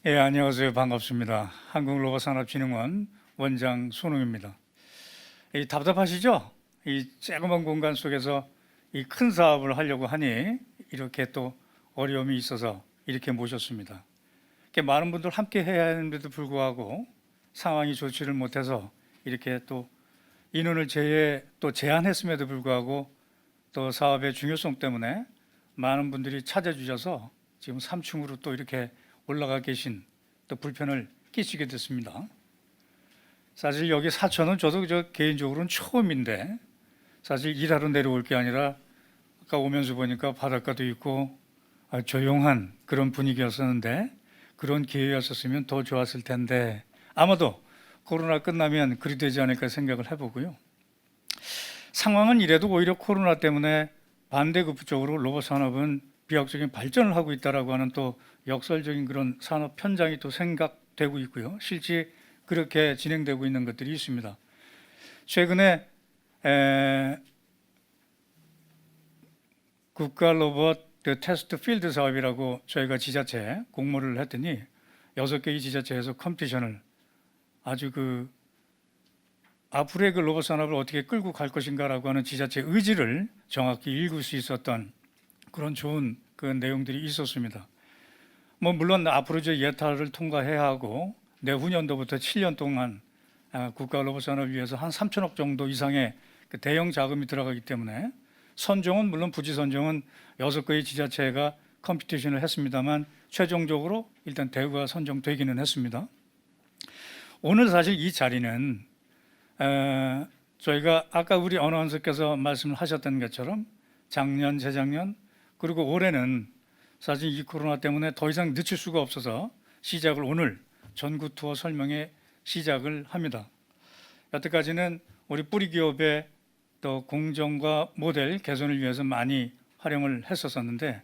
예, 안녕하세요. 반갑습니다. 한국로봇산업진흥원 원장 손웅입니다. 답답하시죠? 이 쬐그만 공간 속에서 이 큰 사업을 하려고 하니 이렇게 또 어려움이 있어서 이렇게 모셨습니다. 이렇게 많은 분들 함께 해야 하는데도 불구하고 상황이 좋지를 못해서 이렇게 또 인원을 제한했음에도 불구하고 또 사업의 중요성 때문에 많은 분들이 찾아주셔서 지금 3층으로 또 이렇게 올라가 계신 또 불편을 끼치게 됐습니다. 사실 여기 사천은 저도 개인적으로는 처음인데 사실 일하러 내려올 게 아니라 아까 오면서 보니까 바닷가도 있고 조용한 그런 분위기였었는데 그런 기회였었으면 더 좋았을 텐데 아마도 코로나 끝나면 그리 되지 않을까 생각을 해보고요. 상황은 이래도 오히려 코로나 때문에 반대급부적으로 로봇 산업은 비약적인 발전을 하고 있다라고 하는 또 역설적인 그런 산업 현장이 또 생각되고 있고요. 실제 그렇게 진행되고 있는 것들이 있습니다. 최근에 국가 로봇 테스트 필드 사업이라고 저희가 지자체에 공모를 했더니 6개의 지자체에서 컴피티션을 아주 앞으로의 로봇 산업을 어떻게 끌고 갈 것인가라고 하는 지자체 의지를 정확히 읽을 수 있었던 그런 좋은 내용들이 있었습니다. 물론 앞으로 예타를 통과해야 하고 내후년도부터 7년 동안 국가 로봇 산업을 위해서 한 3천억 정도 이상의 대형 자금이 들어가기 때문에 선정은 물론 부지 선정은 6개의 지자체가 컴피티션을 했습니다만 최종적으로 일단 대구가 선정되기는 했습니다. 오늘 사실 이 자리는 저희가 아까 우리 어나운서께서 말씀을 하셨던 것처럼 작년, 재작년 그리고 올해는 사실 이 코로나 때문에 더 이상 늦출 수가 없어서 시작을 오늘 전국 투어 설명회 시작을 합니다. 여태까지는 우리 뿌리 기업의 또 공정과 모델 개선을 위해서 많이 활용을 했었는데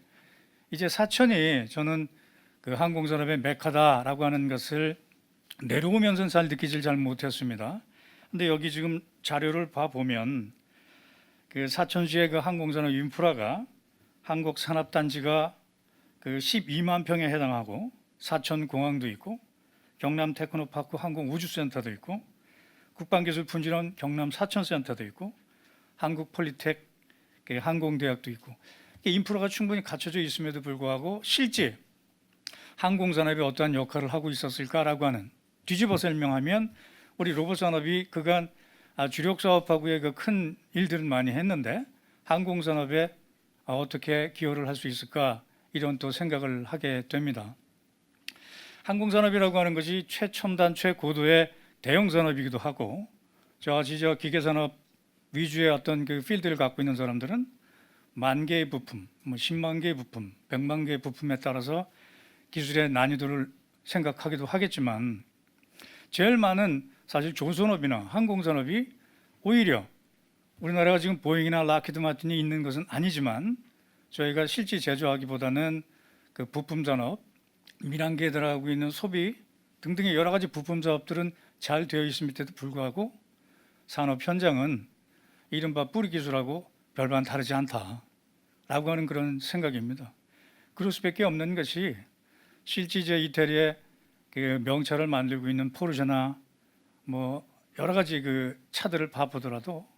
이제 사천이 저는 항공산업의 메카다라고 하는 것을 내려오면서 잘 느끼질 잘 못했습니다. 근데 여기 지금 자료를 봐보면 사천시의 항공산업 인프라가 한국산업단지가 12만 평에 해당하고 사천공항도 있고 경남 테크노파크 항공우주센터도 있고 국방기술fun진원 경남 사천센터도 있고 한국폴리텍 항공대학도 있고 인프라가 충분히 갖춰져 있음에도 불구하고 실제 항공산업이 어떠한 역할을 하고 있었을까라고 하는 뒤집어 설명하면 우리 로봇산업이 그간 주력 사업하고의 큰 일들을 많이 했는데 항공산업에 어떻게 기여를 할 수 있을까 이런 또 생각을 하게 됩니다. 항공산업이라고 하는 것이 최첨단 최고도의 대형 산업이기도 하고 저같이 기계산업 위주의 어떤 필드를 갖고 있는 사람들은 만 개의 부품, 10만 개의 부품, 100만 개의 부품에 따라서 기술의 난이도를 생각하기도 하겠지만 제일 많은 사실 조선업이나 항공산업이 오히려 우리나라가 지금 보잉이나 락히드 마틴이 있는 것은 아니지만 저희가 실제 제조하기보다는 부품 산업, 민항기에 들어가고 있는 소비 등등의 여러 가지 부품 사업들은 잘 되어 있음에도 불구하고 산업 현장은 이른바 뿌리 기술하고 별반 다르지 않다라고 하는 그런 생각입니다. 그럴 수밖에 없는 것이 실제 이태리의 명차를 만들고 있는 포르쉐나 여러 가지 차들을 봐보더라도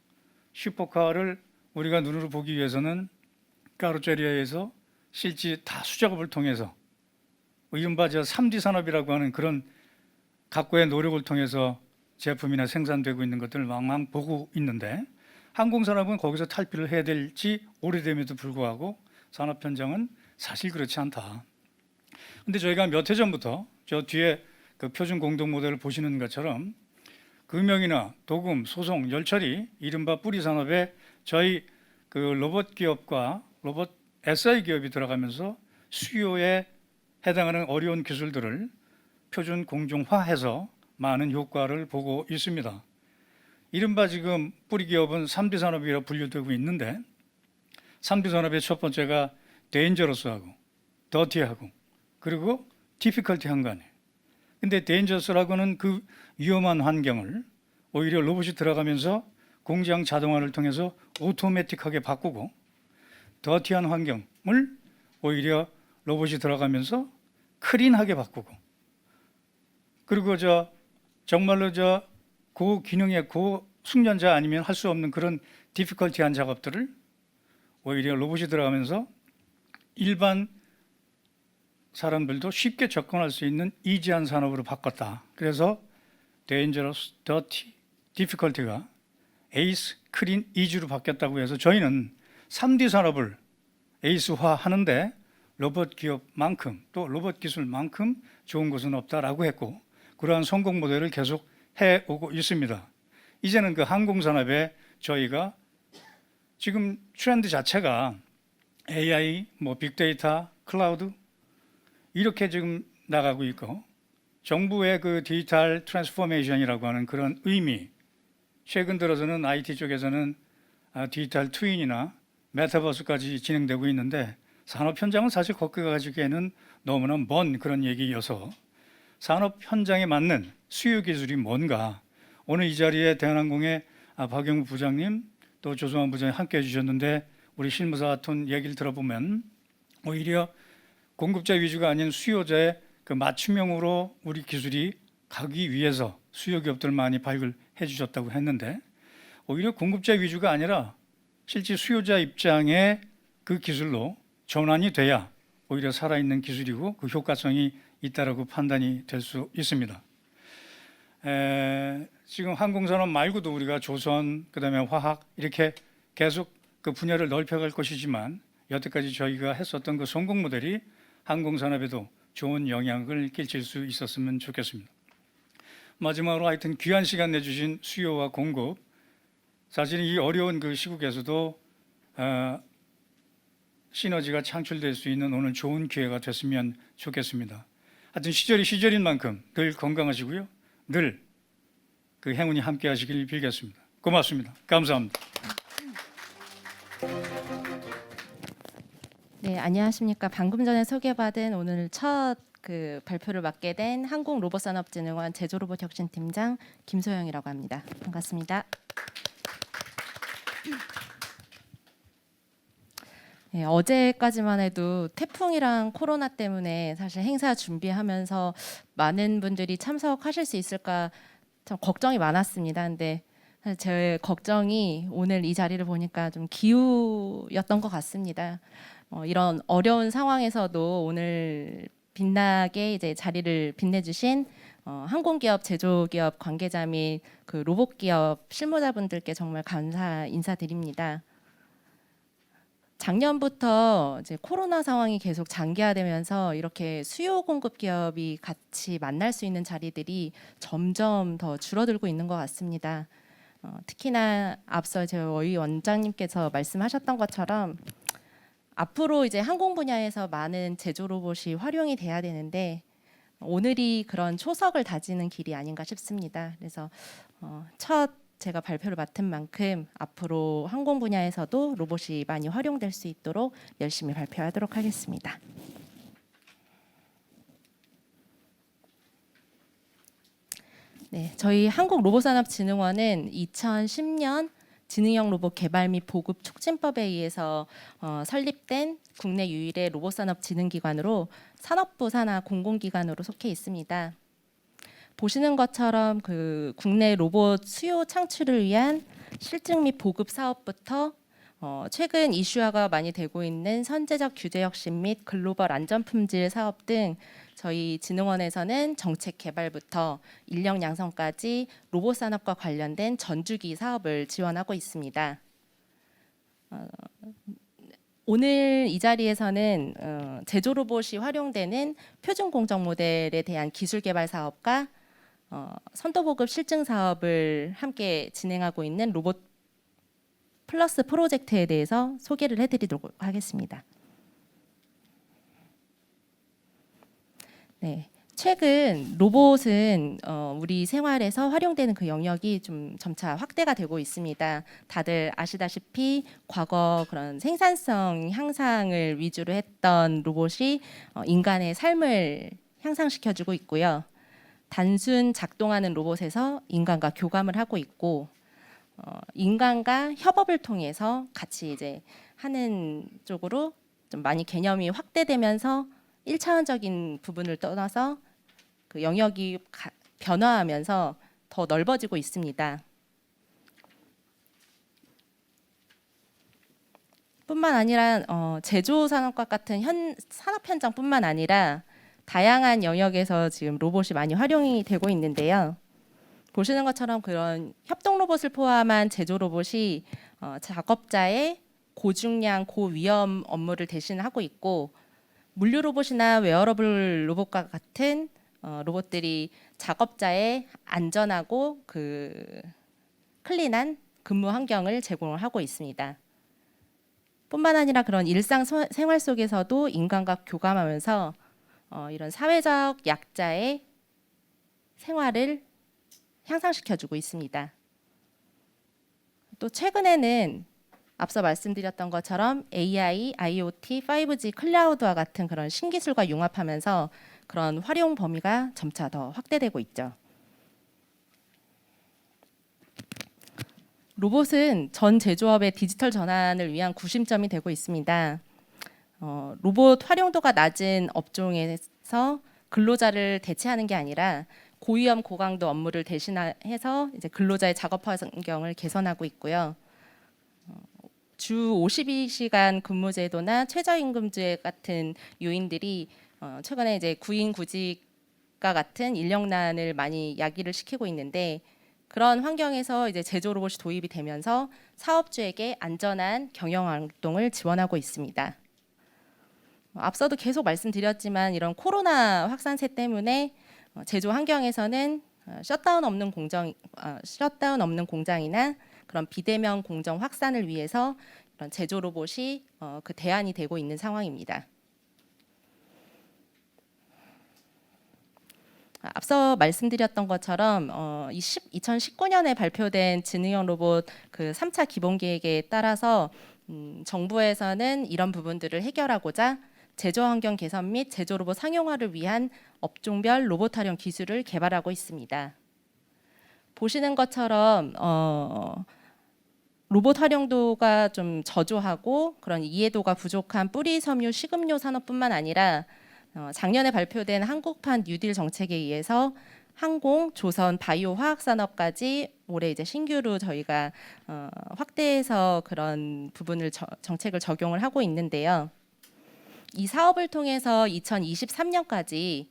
슈퍼카를 우리가 눈으로 보기 위해서는 까르제리아에서 실제 다 수작업을 통해서 이른바 3D 산업이라고 하는 그런 각고의 노력을 통해서 제품이나 생산되고 있는 것들을 왕왕 보고 있는데 항공산업은 거기서 탈피를 해야 될지 오래됨에도 불구하고 산업 현장은 사실 그렇지 않다. 근데 저희가 몇 해 전부터 저 뒤에 표준 공동 모델을 보시는 것처럼 금형이나 도금, 소송, 열처리 이른바 뿌리 산업에 저희 로봇 기업과 로봇 SI 기업이 들어가면서 수요에 해당하는 어려운 기술들을 표준 공정화해서 많은 효과를 보고 있습니다. 이른바 지금 뿌리 기업은 3D 산업이라 분류되고 있는데 3D 산업의 첫 번째가 데인저러스하고 더티하고 그리고 디피컬티한 거 아니에요. 근데 데인저러스라고는 위험한 환경을 오히려 로봇이 들어가면서 공장 자동화를 통해서 오토매틱하게 바꾸고 더티한 환경을 오히려 로봇이 들어가면서 클린하게 바꾸고 그리고 정말로 고기능의 고숙련자 아니면 할 수 없는 그런 디피컬티한 작업들을 오히려 로봇이 들어가면서 일반 사람들도 쉽게 접근할 수 있는 이지한 산업으로 바꿨다. 그래서 dangerous, dirty, difficulty가 에이스, 클린, 이지로 바뀌었다고 해서 저희는 3D 산업을 에이스화 하는데 로봇 기업만큼 또 로봇 기술만큼 좋은 것은 없다라고 했고 그러한 성공 모델을 계속 해오고 있습니다. 이제는 그 항공산업에 저희가 지금 트렌드 자체가 AI, 빅데이터, 클라우드 이렇게 지금 나가고 있고 정부의 그 디지털 트랜스포메이션이라고 하는 그런 의미 최근 들어서는 IT 쪽에서는 디지털 트윈이나 메타버스까지 진행되고 있는데 산업 현장은 사실 거기가 가지기에는 너무나 먼 그런 얘기여서 산업 현장에 맞는 수요 기술이 뭔가 오늘 이 자리에 대한항공의 박영우 부장님 또 조성환 부장님 함께 해주셨는데 우리 실무사 톤 얘기를 들어보면 오히려 공급자 위주가 아닌 수요자의 그 맞춤형으로 우리 기술이 가기 위해서 수요 기업들 많이 발굴해 주셨다고 했는데 오히려 공급자 위주가 아니라 실제 수요자 입장에 그 기술로 전환이 돼야 오히려 살아있는 기술이고 그 효과성이 있다라고 판단이 될 수 있습니다. 지금 항공산업 말고도 우리가 조선, 그다음에 화학 이렇게 계속 그 분야를 넓혀갈 것이지만 여태까지 저희가 했었던 그 성공 모델이 항공산업에도 좋은 영향을 끼칠 수 있었으면 좋겠습니다. 마지막으로 하여튼 귀한 시간 내주신 수요와 공급 사실 이 어려운 그 시국에서도 시너지가 창출될 수 있는 오늘 좋은 기회가 됐으면 좋겠습니다. 하여튼 시절이 시절인 만큼 늘 건강하시고요. 늘 그 행운이 함께 하시길 빌겠습니다. 고맙습니다. 감사합니다. 네, 안녕하십니까. 방금 전에 소개받은 오늘 첫 그 발표를 맡게 된 한국로봇산업진흥원 제조로봇혁신팀장 김소영이라고 합니다. 반갑습니다. 네, 어제까지만 해도 태풍이랑 코로나 때문에 사실 행사 준비하면서 많은 분들이 참석하실 수 있을까 참 걱정이 많았습니다. 근데 사실 제 걱정이 오늘 이 자리를 보니까 좀 기우였던 것 같습니다. 이런 어려운 상황에서도 오늘 빛나게 이제 자리를 빛내주신 항공기업, 제조기업 관계자 및 그 로봇기업 실무자분들께 정말 감사 인사드립니다. 작년부터 이제 코로나 상황이 계속 장기화되면서 이렇게 수요 공급 기업이 같이 만날 수 있는 자리들이 점점 더 줄어들고 있는 것 같습니다. 특히나 앞서 저희 원장님께서 말씀하셨던 것처럼 앞으로 이제 항공 분야에서 많은 제조 로봇이 활용이 돼야 되는데 오늘이 그런 초석을 다지는 길이 아닌가 싶습니다. 그래서 첫 제가 발표를 맡은 만큼 앞으로 항공 분야에서도 로봇이 많이 활용될 수 있도록 열심히 발표하도록 하겠습니다. 네, 저희 한국로봇산업진흥원은 2010년 지능형 로봇 개발 및 보급 촉진법에 의해서 설립된 국내 유일의 로봇산업진흥기관으로 산업부 산하 공공기관으로 속해 있습니다. 보시는 것처럼 그 국내 로봇 수요 창출을 위한 실증 및 보급 사업부터 최근 이슈화가 많이 되고 있는 선제적 규제 혁신 및 글로벌 안전 품질 사업 등 저희 진흥원에서는 정책 개발부터 인력 양성까지 로봇 산업과 관련된 전주기 사업을 지원하고 있습니다. 오늘 이 자리에서는 제조 로봇이 활용되는 표준 공정 모델에 대한 기술 개발 사업과 선도 보급 실증 사업을 함께 진행하고 있는 로봇 플러스 프로젝트에 대해서 소개를 해드리도록 하겠습니다. 네, 최근 로봇은 우리 생활에서 활용되는 그 영역이 좀 점차 확대가 되고 있습니다. 다들 아시다시피 과거 그런 생산성 향상을 위주로 했던 로봇이 인간의 삶을 향상시켜주고 있고요. 단순 작동하는 로봇에서 인간과 교감을 하고 있고 인간과 협업을 통해서 같이 이제 하는 쪽으로 좀 많이 개념이 확대되면서 1차원적인 부분을 떠나서 그 영역이 변화하면서 더 넓어지고 있습니다. 뿐만 아니라 제조 산업과 같은 산업 현장뿐만 아니라 다양한 영역에서 지금 로봇이 많이 활용이 되고 있는데요. 보시는 것처럼 그런 협동 로봇을 포함한 제조 로봇이 작업자의 고중량, 고위험 업무를 대신하고 있고, 물류 로봇이나 웨어러블 로봇과 같은 로봇들이 작업자의 안전하고 클린한 근무 환경을 제공을 하고 있습니다. 뿐만 아니라 그런 일상 생활 속에서도 인간과 교감하면서 이런 사회적 약자의 생활을 향상시켜주고 있습니다. 또 최근에는 앞서 말씀드렸던 것처럼 AI, IoT, 5G, 클라우드와 같은 그런 신기술과 융합하면서 그런 활용 범위가 점차 더 확대되고 있죠. 로봇은 전 제조업의 디지털 전환을 위한 구심점이 되고 있습니다. 로봇 활용도가 낮은 업종에서 근로자를 대체하는 게 아니라 고위험 고강도 업무를 대신해서 이제 근로자의 작업 환경을 개선하고 있고요. 주 52시간 근무제도나 최저임금제 같은 요인들이 최근에 이제 구인 구직과 같은 인력난을 많이 야기를 시키고 있는데, 그런 환경에서 이제 제조 로봇이 도입이 되면서 사업주에게 안전한 경영 활동을 지원하고 있습니다. 앞서도 계속 말씀드렸지만 이런 코로나 확산세 때문에 제조 환경에서는 셧다운 없는 공장이나 그런 비대면 공정 확산을 위해서 이런 제조 로봇이 그 대안이 되고 있는 상황입니다. 앞서 말씀드렸던 것처럼 2019년에 발표된 지능형 로봇 그 3차 기본 계획에 따라서 정부에서는 이런 부분들을 해결하고자 제조 환경 개선 및 제조 로봇 상용화를 위한 업종별 로봇 활용 기술을 개발하고 있습니다. 보시는 것처럼 로봇 활용도가 좀 저조하고 그런 이해도가 부족한 뿌리 섬유 식음료 산업뿐만 아니라 작년에 발표된 한국판 뉴딜 정책에 의해서 항공, 조선, 바이오, 화학 산업까지 올해 이제 신규로 저희가 확대해서 그런 부분을 정책을 적용을 하고 있는데요. 이 사업을 통해서 2023년까지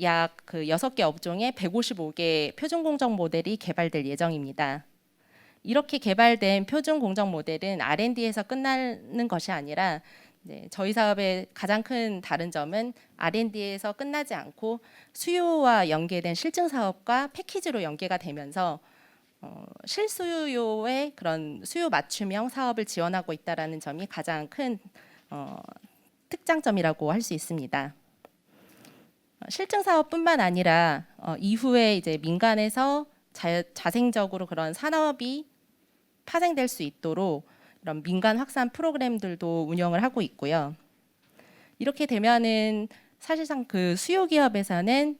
약 그 6개 업종에 155개 표준 공정 모델이 개발될 예정입니다. 이렇게 개발된 표준 공정 모델은 R&D에서 끝나는 것이 아니라 저희 사업의 가장 큰 다른 점은 R&D에서 끝나지 않고 수요와 연계된 실증 사업과 패키지로 연계가 되면서 실수요의 그런 수요 맞춤형 사업을 지원하고 있다라는 점이 가장 큰 특장점이라고 할 수 있습니다. 실증 사업뿐만 아니라 이후에 이제 민간에서 자생적으로 그런 산업이 파생될 수 있도록 이런 민간 확산 프로그램들도 운영을 하고 있고요. 이렇게 되면은 사실상 그 수요 기업에서는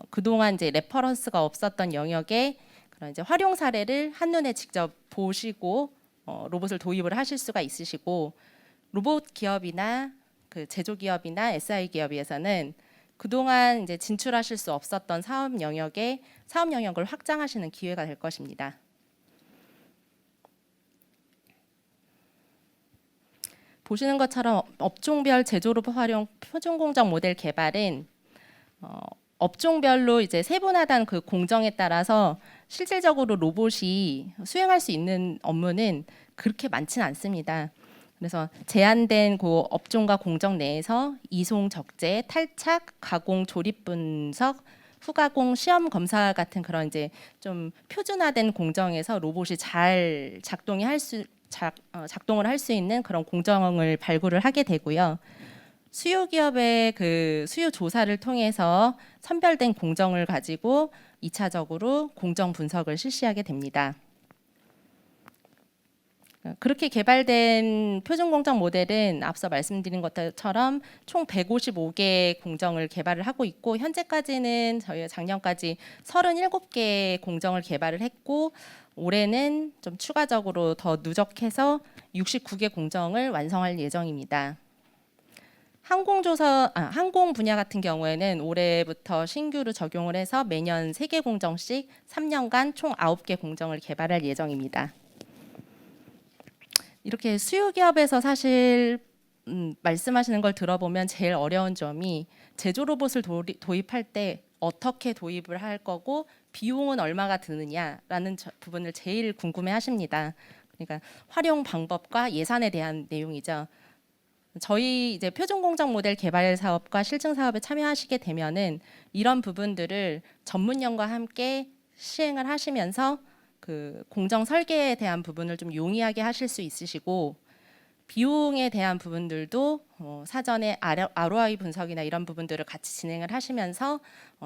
그동안 이제 레퍼런스가 없었던 영역에 그런 이제 활용 사례를 한눈에 직접 보시고 로봇을 도입을 하실 수가 있으시고, 로봇 기업이나 그 제조 기업이나 SI 기업에서는 그동안 이제 진출하실 수 없었던 사업 영역을 확장하시는 기회가 될 것입니다. 보시는 것처럼 업종별 제조 로봇 활용 표준 공정 모델 개발은 업종별로 이제 세분화된 그 공정에 따라서 실질적으로 로봇이 수행할 수 있는 업무는 그렇게 많지는 않습니다. 그래서 제한된 그 업종과 공정 내에서 이송 적재, 탈착, 가공, 조립 분석, 후가공, 시험 검사 같은 그런 이제 좀 표준화된 공정에서 로봇이 잘 작동을 할 수 있는 그런 공정을 발굴을 하게 되고요. 수요 기업의 그 수요 조사를 통해서 선별된 공정을 가지고 2차적으로 공정 분석을 실시하게 됩니다. 그렇게 개발된 표준 공정 모델은 앞서 말씀드린 것처럼 총 155개 공정을 개발을 하고 있고, 현재까지는 저희가 작년까지 37개 공정을 개발을 했고, 올해는 좀 추가적으로 더 누적해서 69개 공정을 완성할 예정입니다. 항공 분야 같은 경우에는 올해부터 신규로 적용을 해서 매년 3개 공정씩 3년간 총 9개 공정을 개발할 예정입니다. 이렇게 수요 기업에서 사실 말씀하시는 걸 들어보면 제일 어려운 점이 제조 로봇을 도입할 때 어떻게 도입을 할 거고 비용은 얼마가 드느냐라는 부분을 제일 궁금해하십니다. 그러니까 활용 방법과 예산에 대한 내용이죠. 저희 이제 표준 공정 모델 개발 사업과 실증 사업에 참여하시게 되면은 이런 부분들을 전문연과 함께 시행을 하시면서 그 공정 설계에 대한 부분을 좀 용이하게 하실 수 있으시고 비용에 대한 부분들도 사전에 ROI 분석이나 이런 부분들을 같이 진행을 하시면서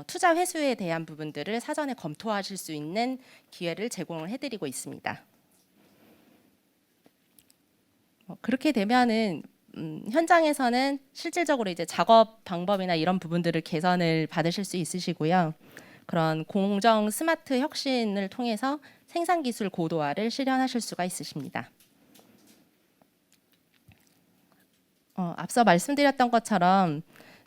투자 회수에 대한 부분들을 사전에 검토하실 수 있는 기회를 제공을 해드리고 있습니다. 그렇게 되면은 현장에서는 실질적으로 이제 작업 방법이나 이런 부분들을 개선을 받으실 수 있으시고요. 그런 공정 스마트 혁신을 통해서 생산 기술 고도화를 실현하실 수가 있으십니다. 앞서 말씀드렸던 것처럼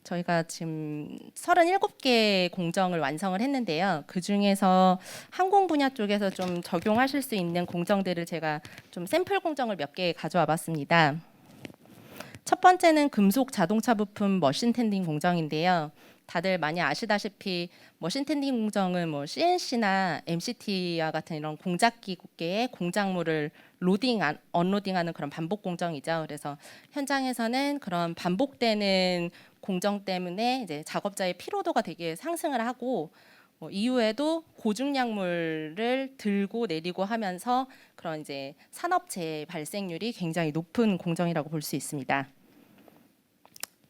저희가 지금 37개 공정을 완성을 했는데요. 그 중에서 항공 분야 쪽에서 좀 적용하실 수 있는 공정들을 제가 좀 샘플 공정을 몇 개 가져와 봤습니다. 첫 번째는 금속 자동차 부품 머신 텐딩 공정인데요. 다들 많이 아시다시피 머신 텐딩 공정은 뭐 CNC나 MCT와 같은 이런 공작 기계의 공작물을 로딩, 언로딩하는 그런 반복 공정이죠. 그래서 현장에서는 그런 반복되는 공정 때문에 이제 작업자의 피로도가 되게 상승을 하고 이후에도 고중량물을 들고 내리고 하면서 그런 이제 산업재해 발생률이 굉장히 높은 공정이라고 볼 수 있습니다.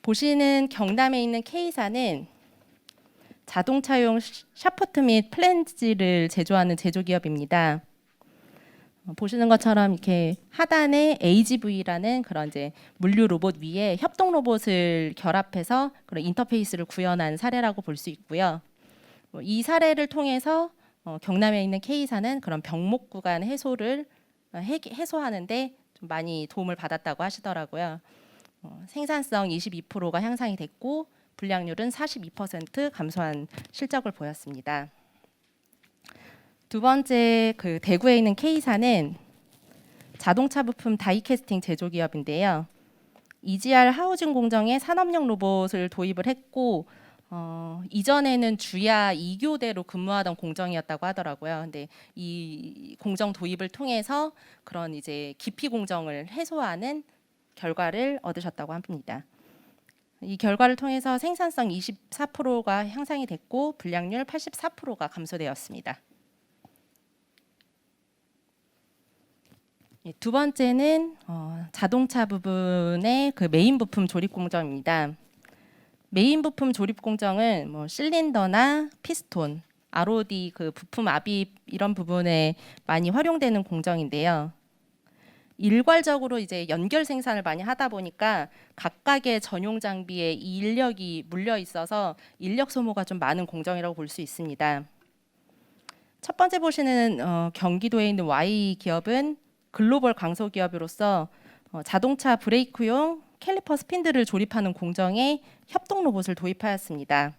보시는 경남에 있는 K사는 자동차용 샤프트 및 플랜지를 제조하는 제조기업입니다. 보시는 것처럼 이렇게 하단에 AGV라는 그런 이제 물류 로봇 위에 협동 로봇을 결합해서 그런 인터페이스를 구현한 사례라고 볼 수 있고요. 이 사례를 통해서 경남에 있는 K사는 그런 병목 구간 해소하는데 좀 많이 도움을 받았다고 하시더라고요. 생산성 22%가 향상이 됐고 불량률은 42% 감소한 실적을 보였습니다. 두 번째 그 대구에 있는 K사는 자동차 부품 다이캐스팅 제조기업인데요. EGR 하우징 공정에 산업용 로봇을 도입을 했고 이전에는 주야 2교대로 근무하던 공정이었다고 하더라고요. 근데 이 공정 도입을 통해서 그런 이제 기피 공정을 해소하는 결과를 얻으셨다고 합니다. 이 결과를 통해서 생산성 24%가 향상이 됐고 불량률 84%가 감소되었습니다. 두 번째는 자동차 부분의 그 메인 부품 조립 공정입니다. 메인 부품 조립 공정은 뭐 실린더나 피스톤, ROD 그 부품 압입 이런 부분에 많이 활용되는 공정인데요. 일괄적으로 이제 연결 생산을 많이 하다 보니까 각각의 전용 장비에 이 인력이 물려 있어서 인력 소모가 좀 많은 공정이라고 볼 수 있습니다. 첫 번째 보시는 경기도에 있는 Y 기업은 글로벌 강소 기업으로서 자동차 브레이크용 캘리퍼 스핀들을 조립하는 공정에 협동 로봇을 도입하였습니다.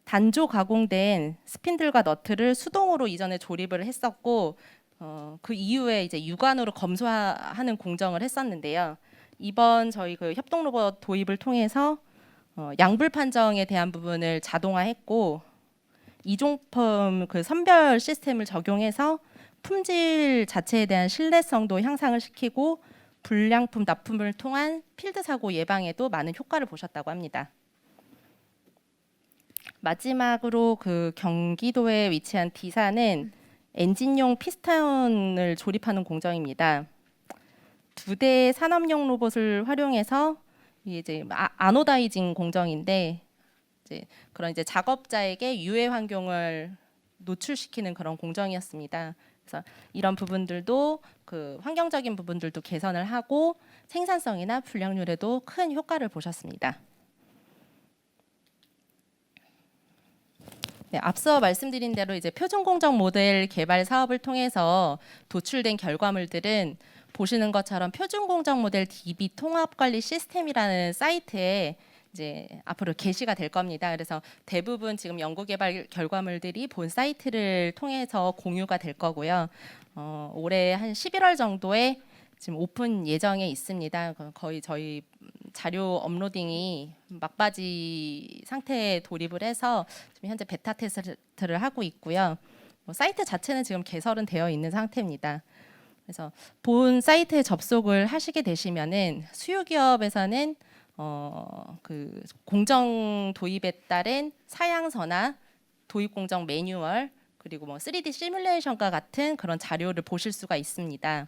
단조 가공된 스핀들과 너트를 수동으로 이전에 조립을 했었고 그 이후에 이제 육안으로 검수하는 공정을 했었는데요. 이번 저희 그 협동 로봇 도입을 통해서 양불 판정에 대한 부분을 자동화했고 이종품 그 선별 시스템을 적용해서 품질 자체에 대한 신뢰성도 향상을 시키고 불량품 납품을 통한 필드 사고 예방에도 많은 효과를 보셨다고 합니다. 마지막으로 그 경기도에 위치한 D사는 엔진용 피스톤을 조립하는 공정입니다. 2대의 산업용 로봇을 활용해서 이제 아노다이징 공정인데 이제 그런 이제 작업자에게 유해 환경을 노출시키는 그런 공정이었습니다. 그래서 이런 부분들도 그 환경적인 부분들도 개선을 하고 생산성이나 불량률에도 큰 효과를 보셨습니다. 네, 앞서 말씀드린 대로 이제 표준 공정 모델 개발 사업을 통해서 도출된 결과물들은 보시는 것처럼 표준 공정 모델 DB 통합 관리 시스템이라는 사이트에 이제 앞으로 게시가 될 겁니다. 그래서 대부분 지금 연구개발 결과물들이 본 사이트를 통해서 공유가 될 거고요. 올해 한 11월 정도에 지금 오픈 예정에 있습니다. 거의 저희 자료 업로딩이 막바지 상태에 돌입을 해서 지금 현재 베타 테스트를 하고 있고요. 사이트 자체는 지금 개설은 되어 있는 상태입니다. 그래서 본 사이트에 접속을 하시게 되시면은 수요 기업에서는 그 공정 도입에 따른 사양서나 도입 공정 매뉴얼 그리고 뭐 3D 시뮬레이션과 같은 그런 자료를 보실 수가 있습니다.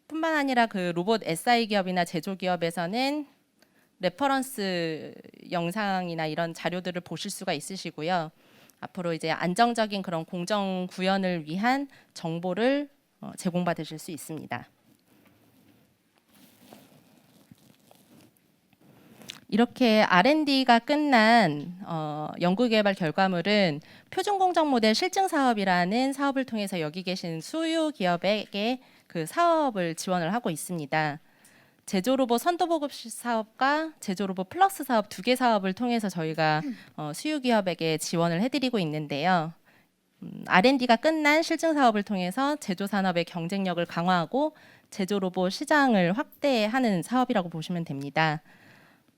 뿐만 아니라 그 로봇 SI 기업이나 제조 기업에서는 레퍼런스 영상이나 이런 자료들을 보실 수가 있으시고요. 앞으로 이제 안정적인 그런 공정 구현을 위한 정보를 제공받으실 수 있습니다. 이렇게 R&D가 끝난 연구개발 결과물은 표준공정 모델 실증 사업이라는 사업을 통해서 여기 계신 수요 기업에게 그 사업을 지원을 하고 있습니다. 제조로봇 선도보급 사업과 제조로봇 플러스 사업 두 개 사업을 통해서 저희가 수요 기업에게 지원을 해드리고 있는데요. R&D가 끝난 실증 사업을 통해서 제조 산업의 경쟁력을 강화하고 제조 로봇 시장을 확대하는 사업이라고 보시면 됩니다.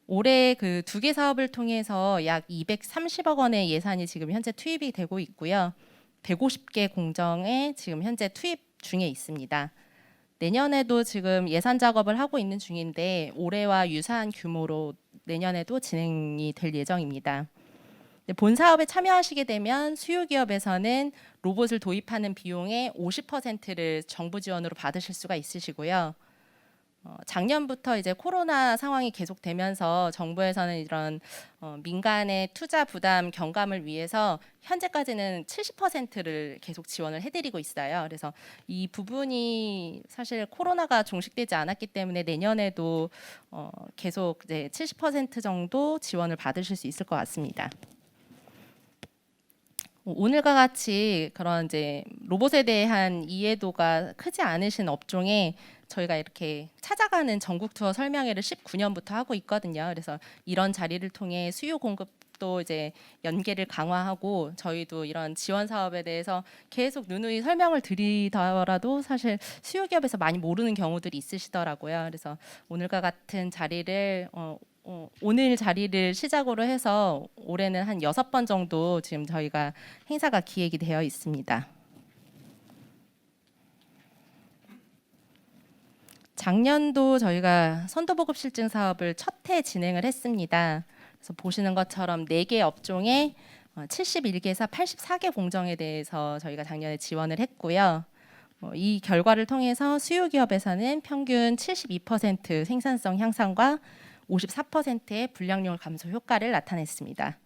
올해 그 두 개 사업을 통해서 약 230억 원의 예산이 지금 현재 투입이 되고 있고요. 150개 공정에 지금 현재 투입 중에 있습니다. 내년에도 지금 예산 작업을 하고 있는 중인데 올해와 유사한 규모로 내년에도 진행이 될 예정입니다. 본 사업에 참여하시게 되면 수요 기업에서는 로봇을 도입하는 비용의 50%를 정부 지원으로 받으실 수가 있으시고요. 작년부터 이제 코로나 상황이 계속되면서 정부에서는 이런 민간의 투자 부담 경감을 위해서 현재까지는 70%를 계속 지원을 해드리고 있어요. 그래서 이 부분이 사실 코로나가 종식되지 않았기 때문에 내년에도 계속 이제 70% 정도 지원을 받으실 수 있을 것 같습니다. 오늘과 같이 그런 이제 로봇에 대한 이해도가 크지 않으신 업종에 저희가 이렇게 찾아가는 전국 투어 설명회를 19년부터 하고 있거든요. 그래서 이런 자리를 통해 수요 공급도 이제 연계를 강화하고 저희도 이런 지원 사업에 대해서 계속 누누이 설명을 드리더라도 사실 수요 기업에서 많이 모르는 경우들이 있으시더라고요. 그래서 오늘과 같은 자리를 오늘 자리를 시작으로 해서 올해는 한 6번 정도 지금 저희가 행사가 기획이 되어 있습니다. 작년도 저희가 선도보급 실증 사업을 첫 해 진행을 했습니다. 그래서 보시는 것처럼 4개 업종에 71개사 84개 공정에 대해서 저희가 작년에 지원을 했고요. 이 결과를 통해서 수요 기업에서는 평균 72% 생산성 향상과 54%의 불량률 감소 효과를 나타냈습니다.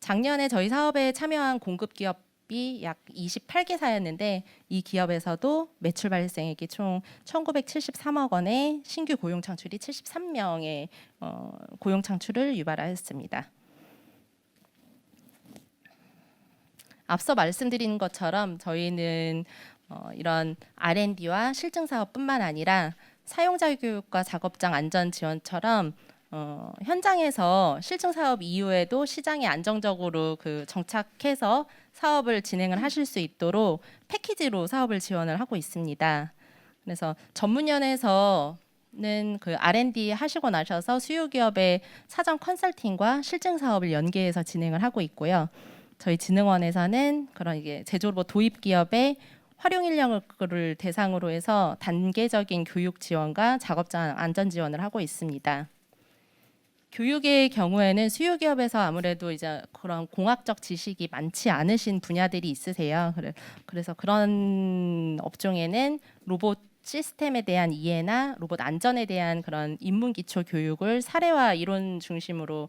작년에 저희 사업에 참여한 공급 기업이 약 28개사였는데 이 기업에서도 매출 발생액이 총 1,973억 원의 신규 고용 창출이 73명의 고용 창출을 유발하였습니다. 앞서 말씀드린 것처럼 저희는 이런 R&D와 실증 사업뿐만 아니라 사용자 교육과 작업장 안전 지원처럼 현장에서 실증 사업 이후에도 시장에 안정적으로 그 정착해서 사업을 진행을 하실 수 있도록 패키지로 사업을 지원을 하고 있습니다. 그래서 전문연에서는 그 R&D 하시고 나셔서 수요 기업의 사전 컨설팅과 실증 사업을 연계해서 진행을 하고 있고요. 저희 진흥원에서는 그런 이게 제조로봇 도입 기업의 활용 인력을 대상으로 해서 단계적인 교육 지원과 작업장 안전 지원을 하고 있습니다. 교육의 경우에는 수요 기업에서 아무래도 이제 그런 공학적 지식이 많지 않으신 분야들이 있으세요. 그래서 그런 업종에는 로봇 시스템에 대한 이해나 로봇 안전에 대한 그런 입문 기초 교육을 사례와 이론 중심으로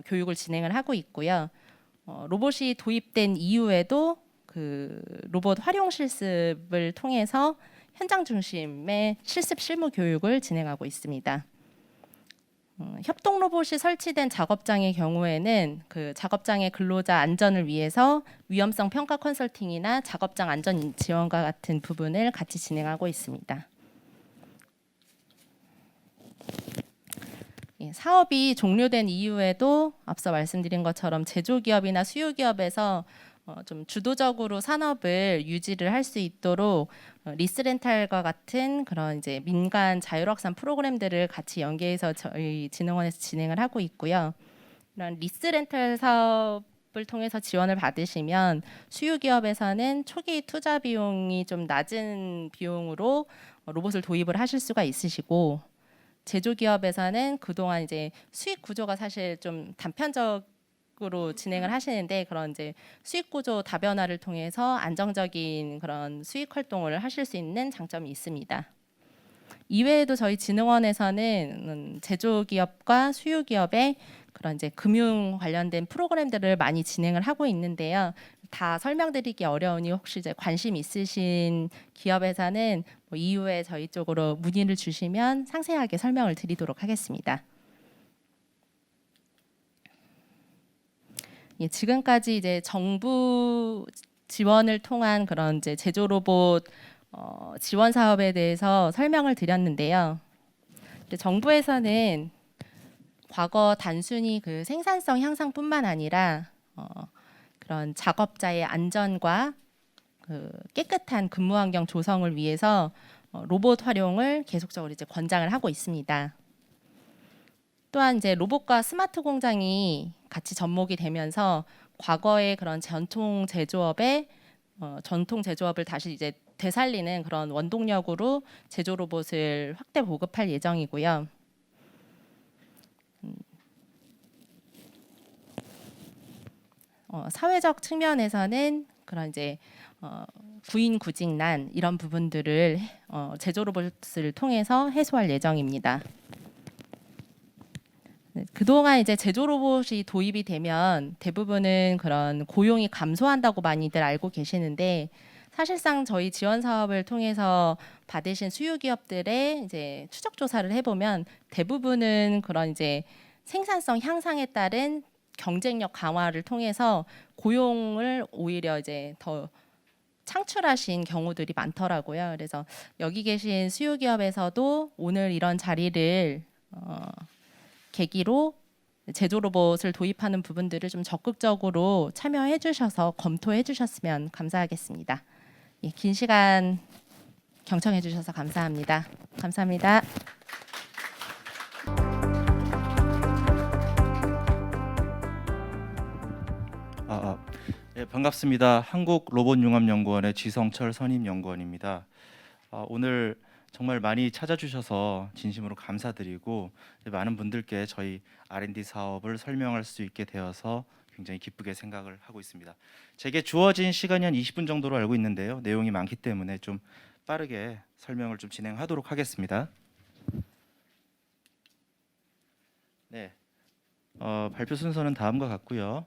교육을 진행을 하고 있고요. 로봇이 도입된 이후에도 그 로봇 활용 실습을 통해서 현장 중심의 실습 실무 교육을 진행하고 있습니다. 협동 로봇이 설치된 작업장의 경우에는 그 작업장의 근로자 안전을 위해서 위험성 평가 컨설팅이나 작업장 안전 지원과 같은 부분을 같이 진행하고 있습니다. 예, 사업이 종료된 이후에도 앞서 말씀드린 것처럼 제조기업이나 수요기업에서 좀 주도적으로 산업을 유지를 할 수 있도록 리스렌탈과 같은 그런 이제 민간 자율확산 프로그램들을 같이 연계해서 저희 진흥원에서 진행을 하고 있고요. 이런 리스렌탈 사업을 통해서 지원을 받으시면 수요기업에서는 초기 투자 비용이 좀 낮은 비용으로 로봇을 도입을 하실 수가 있으시고, 제조기업에서는 그동안 이제 수익 구조가 사실 좀 단편적으로 진행을 하시는데, 그런 이제 수익 구조 다변화를 통해서 안정적인 그런 수익 활동을 하실 수 있는 장점이 있습니다. 이외에도 저희 진흥원에서는 제조기업과 수요기업의 그런 이제 금융 관련된 프로그램들을 많이 진행을 하고 있는데요. 다 설명드리기 어려우니 혹시 이제 관심 있으신 기업에서는 뭐 이후에 저희 쪽으로 문의를 주시면 상세하게 설명을 드리도록 하겠습니다. 예, 지금까지 이제 정부 지원을 통한 그런 이제 제조 로봇 지원 사업에 대해서 설명을 드렸는데요. 정부에서는 과거 단순히 그 생산성 향상뿐만 아니라 그런 작업자의 안전과 그 깨끗한 근무 환경 조성을 위해서 로봇 활용을 계속적으로 이제 권장을 하고 있습니다. 또한 이제 로봇과 스마트 공장이 같이 접목이 되면서 과거의 그런 전통 제조업을 다시 이제 되살리는 그런 원동력으로 제조 로봇을 확대 보급할 예정이고요. 사회적 측면에서는 그런 이제 구인 구직난 이런 부분들을 제조 로봇을 통해서 해소할 예정입니다. 그동안 이제 제조 로봇이 도입이 되면 대부분은 그런 고용이 감소한다고 많이들 알고 계시는데, 사실상 저희 지원 사업을 통해서 받으신 수요 기업들의 이제 추적 조사를 해보면 대부분은 그런 이제 생산성 향상에 따른 경쟁력 강화를 통해서 고용을 오히려 이제 더 창출하신 경우들이 많더라고요. 그래서 여기 계신 수요 기업에서도 오늘 이런 자리를 계기로 제조 로봇을 도입하는 부분들을 좀 적극적으로 참여해 주셔서 검토해 주셨으면 감사하겠습니다. 예, 긴 시간 경청해 주셔서 감사합니다. 감사합니다. 네, 반갑습니다. 한국로봇융합연구원의 지성철 선임연구원입니다. 오늘 정말 많이 찾아주셔서 진심으로 감사드리고, 많은 분들께 저희 R&D 사업을 설명할 수 있게 되어서 굉장히 기쁘게 생각을 하고 있습니다. 제게 주어진 시간이 한 20분 정도로 알고 있는데요. 내용이 많기 때문에 좀 빠르게 설명을 좀 진행하도록 하겠습니다. 네, 발표 순서는 다음과 같고요.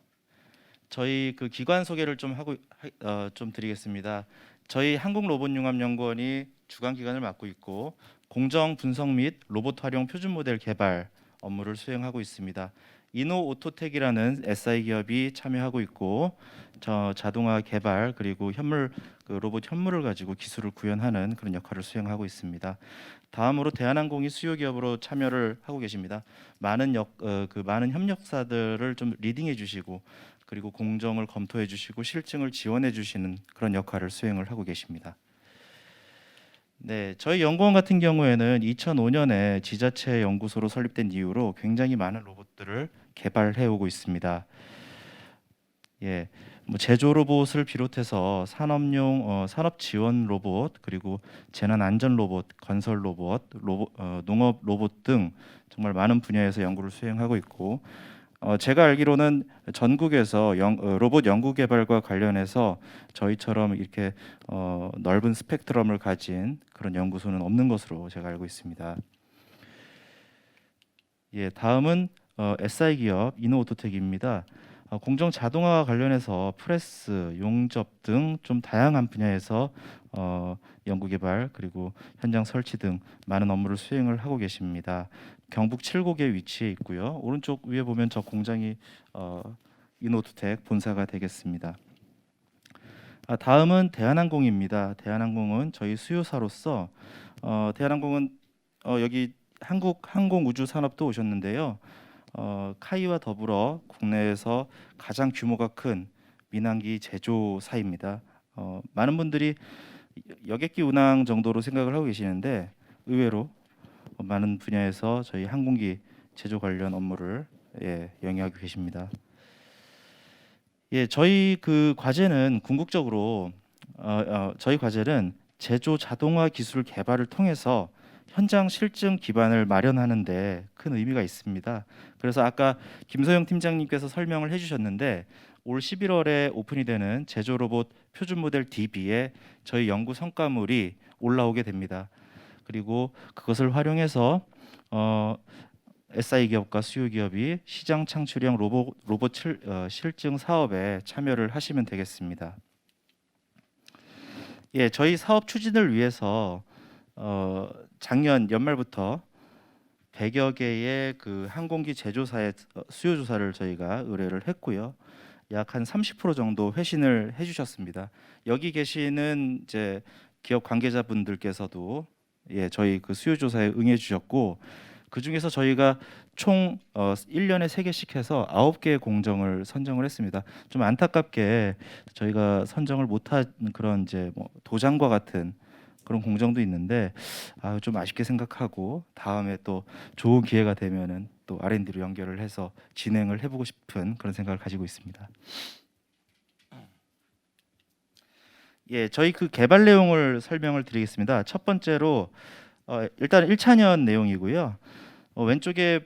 저희 그 기관 소개를 좀 드리겠습니다. 저희 한국로봇융합연구원이 주관 기관을 맡고 있고, 공정 분석 및 로봇 활용 표준 모델 개발 업무를 수행하고 있습니다. 이노오토텍이라는 SI 기업이 참여하고 있고, 자동화 개발 그리고 로봇 현물을 가지고 기술을 구현하는 그런 역할을 수행하고 있습니다. 다음으로 대한항공이 수요 기업으로 참여를 하고 계십니다. 많은 협력사들을 좀 리딩해 주시고, 그리고 공정을 검토해 주시고 실증을 지원해 주시는 그런 역할을 수행을 하고 계십니다. 네, 저희 연구원 같은 경우에는 2005년에 지자체 연구소로 설립된 이후로 굉장히 많은 로봇들을 개발해 오고 있습니다. 예, 뭐 제조 로봇을 비롯해서 산업 지원 로봇, 그리고 재난 안전 로봇, 건설 로봇, 농업 로봇 등 정말 많은 분야에서 연구를 수행하고 있고, 제가 알기로는 전국에서 로봇 연구 개발과 관련해서 저희처럼 이렇게 넓은 스펙트럼을 가진 그런 연구소는 없는 것으로 제가 알고 있습니다. 예, 다음은 SI 기업 이노오토텍입니다. 공정 자동화와 관련해서 프레스, 용접 등 좀 다양한 분야에서 연구개발 그리고 현장 설치 등 많은 업무를 수행을 하고 계십니다. 경북 칠곡에 위치해 있고요. 오른쪽 위에 보면 저 공장이 이노투텍 본사가 되겠습니다. 다음은 대한항공입니다. 대한항공은 저희 수요사로서 대한항공은 여기 한국항공우주산업도 오셨는데요. 카이와 더불어 국내에서 가장 규모가 큰 민항기 제조사입니다. 많은 분들이 여객기 운항 정도로 생각을 하고 계시는데 의외로 많은 분야에서 저희 항공기 제조 관련 업무를 영위하고 계십니다. 저희 그 과제는 궁극적으로 저희 과제는 제조 자동화 기술 개발을 통해서 현장 실증 기반을 마련하는 데 큰 의미가 있습니다. 그래서 아까 김소영 팀장님께서 설명을 해주셨는데 올 11월에 오픈이 되는 제조 로봇 표준 모델 DB에 저희 연구 성과물이 올라오게 됩니다. 그리고 그것을 활용해서 SI 기업과 수요 기업이 시장 창출형 로봇 실증 사업에 참여를 하시면 되겠습니다. 저희 사업 추진을 위해서 작년 연말부터 100여 개의 그 항공기 제조사의 수요 조사를 저희가 의뢰를 했고요. 약 한 30% 정도 회신을 해주셨습니다. 여기 계시는 이제 기업 관계자분들께서도 저희 그 수요 조사에 응해 주셨고 그 중에서 저희가 총 1년에 3개씩 해서 9개의 공정을 선정을 했습니다. 좀 안타깝게 저희가 선정을 못한 그런 이제 뭐 도장과 같은 그런 공정도 있는데 좀 아쉽게 생각하고 다음에 또 좋은 기회가 되면은 또 R&D로 연결을 해서 진행을 해보고 싶은 그런 생각을 가지고 있습니다. 저희 그 개발 내용을 설명을 드리겠습니다. 첫 번째로 일단 1차년 내용이고요. 왼쪽에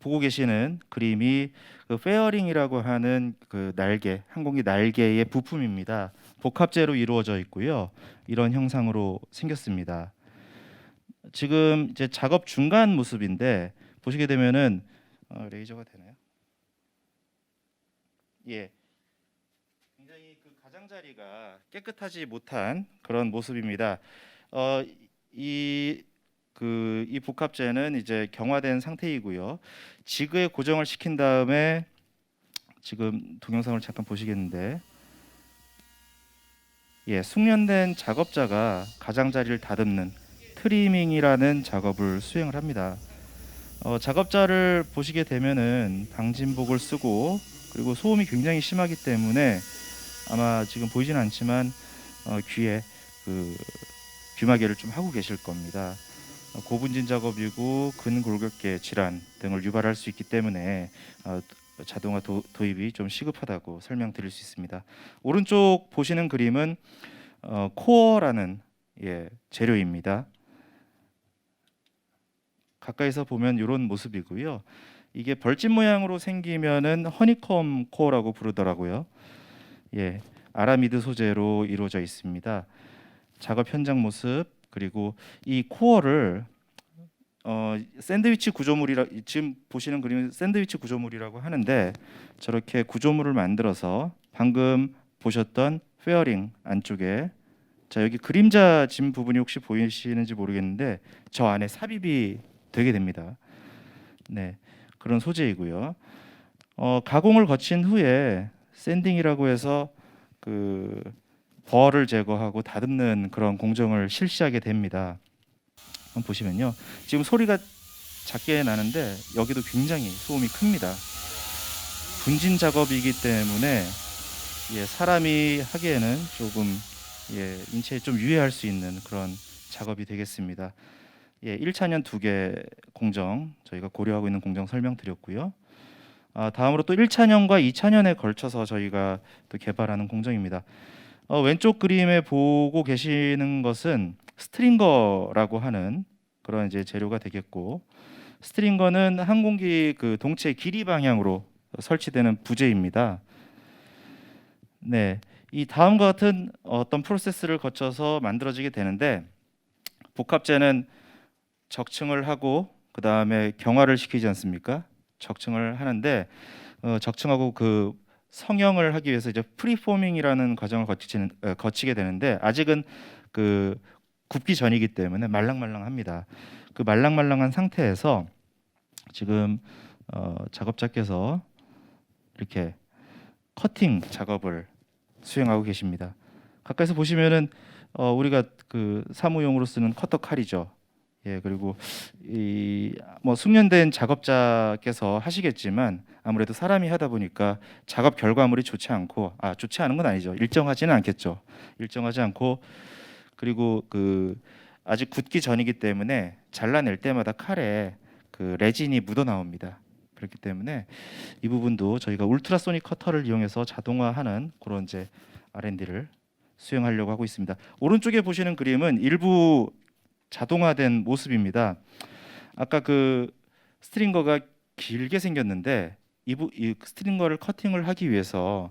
보고 계시는 그림이 그 페어링이라고 하는 그 날개, 항공기 날개의 부품입니다. 복합재로 이루어져 있고요. 이런 형상으로 생겼습니다. 지금 이제 작업 중간 모습인데 보시게 되면은 레이저가 되나요? 굉장히 그 가장자리가 깨끗하지 못한 그런 모습입니다. 이 복합재는 이제 경화된 상태이고요. 지그에 고정을 시킨 다음에 지금 동영상을 잠깐 보시겠는데 숙련된 작업자가 가장자리를 다듬는 트리밍이라는 작업을 수행을 합니다. 작업자를 보시게 되면은 방진복을 쓰고 그리고 소음이 굉장히 심하기 때문에 아마 지금 보이진 않지만 귀에 그 귀마개를 좀 하고 계실 겁니다. 고분진 작업이고 근골격계 질환 등을 유발할 수 있기 때문에 자동화 도입이 좀 시급하다고 설명드릴 수 있습니다. 오른쪽 보시는 그림은 코어라는 재료입니다. 가까이서 보면 이런 모습이고요. 이게 벌집 모양으로 생기면은 허니콤 코어라고 부르더라고요. 아라미드 소재로 이루어져 있습니다. 작업 현장 모습 그리고 이 코어를 샌드위치 구조물이라 지금 보시는 그림은 샌드위치 구조물이라고 하는데 저렇게 구조물을 만들어서 방금 보셨던 페어링 안쪽에 자 여기 그림자 진 부분이 혹시 보이시는지 모르겠는데 저 안에 삽입이 되게 됩니다. 그런 소재이고요. 가공을 거친 후에 샌딩이라고 해서 그 벌을 제거하고 다듬는 그런 공정을 실시하게 됩니다. 한번 보시면요. 지금 소리가 작게 나는데 여기도 굉장히 소음이 큽니다. 분진 작업이기 때문에 사람이 하기에는 조금 인체에 좀 유해할 수 있는 그런 작업이 되겠습니다. 1차년 2개 공정 저희가 고려하고 있는 공정 설명드렸고요. 다음으로 또 1차년과 2차년에 걸쳐서 저희가 또 개발하는 공정입니다. 왼쪽 그림에 보고 계시는 것은 스트링거라고 하는 그런 이제 재료가 되겠고 스트링거는 항공기 그 동체 길이 방향으로 설치되는 부재입니다. 이 다음과 같은 어떤 프로세스를 거쳐서 만들어지게 되는데 복합재는 적층을 하고 그 다음에 경화를 시키지 않습니까? 적층을 하는데 적층하고 그 성형을 하기 위해서 이제 프리포밍이라는 과정을 거치게 되는데 아직은 그 굽기 전이기 때문에 말랑말랑합니다. 그 말랑말랑한 상태에서 지금 작업자께서 이렇게 커팅 작업을 수행하고 계십니다. 가까이서 보시면은 우리가 그 사무용으로 쓰는 커터 칼이죠. 예, 그리고 이 뭐 숙련된 작업자께서 하시겠지만 아무래도 사람이 하다 보니까 작업 결과물이 좋지 않고 좋지 않은 건 아니죠. 일정하지는 않겠죠. 일정하지 않고 그리고 그 아직 굳기 전이기 때문에 잘라낼 때마다 칼에 그 레진이 묻어 나옵니다. 그렇기 때문에 이 부분도 저희가 울트라소닉 커터를 이용해서 자동화하는 그런 이제 R&D를 수행하려고 하고 있습니다. 오른쪽에 보시는 그림은 일부 자동화된 모습입니다. 아까 그 스트링거가 길게 생겼는데 이 스트링거를 커팅을 하기 위해서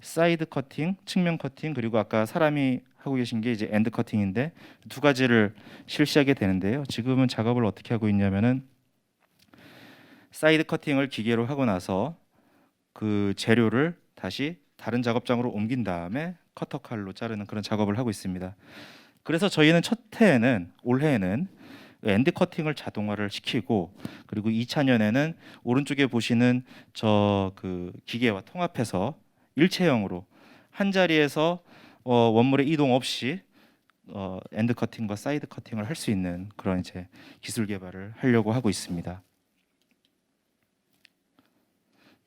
사이드 커팅, 측면 커팅 그리고 아까 사람이 하고 계신 게 이제 엔드 커팅인데 두 가지를 실시하게 되는데요. 지금은 작업을 어떻게 하고 있냐면은 사이드 커팅을 기계로 하고 나서 그 재료를 다시 다른 작업장으로 옮긴 다음에 커터 칼로 자르는 그런 작업을 하고 있습니다. 그래서 저희는 올해에는 엔드 커팅을 자동화를 시키고 그리고 2차년에는 오른쪽에 보시는 저 그 기계와 통합해서 일체형으로 한 자리에서 원물의 이동 없이 엔드 커팅과 사이드 커팅을 할 수 있는 그런 이제 기술 개발을 하려고 하고 있습니다.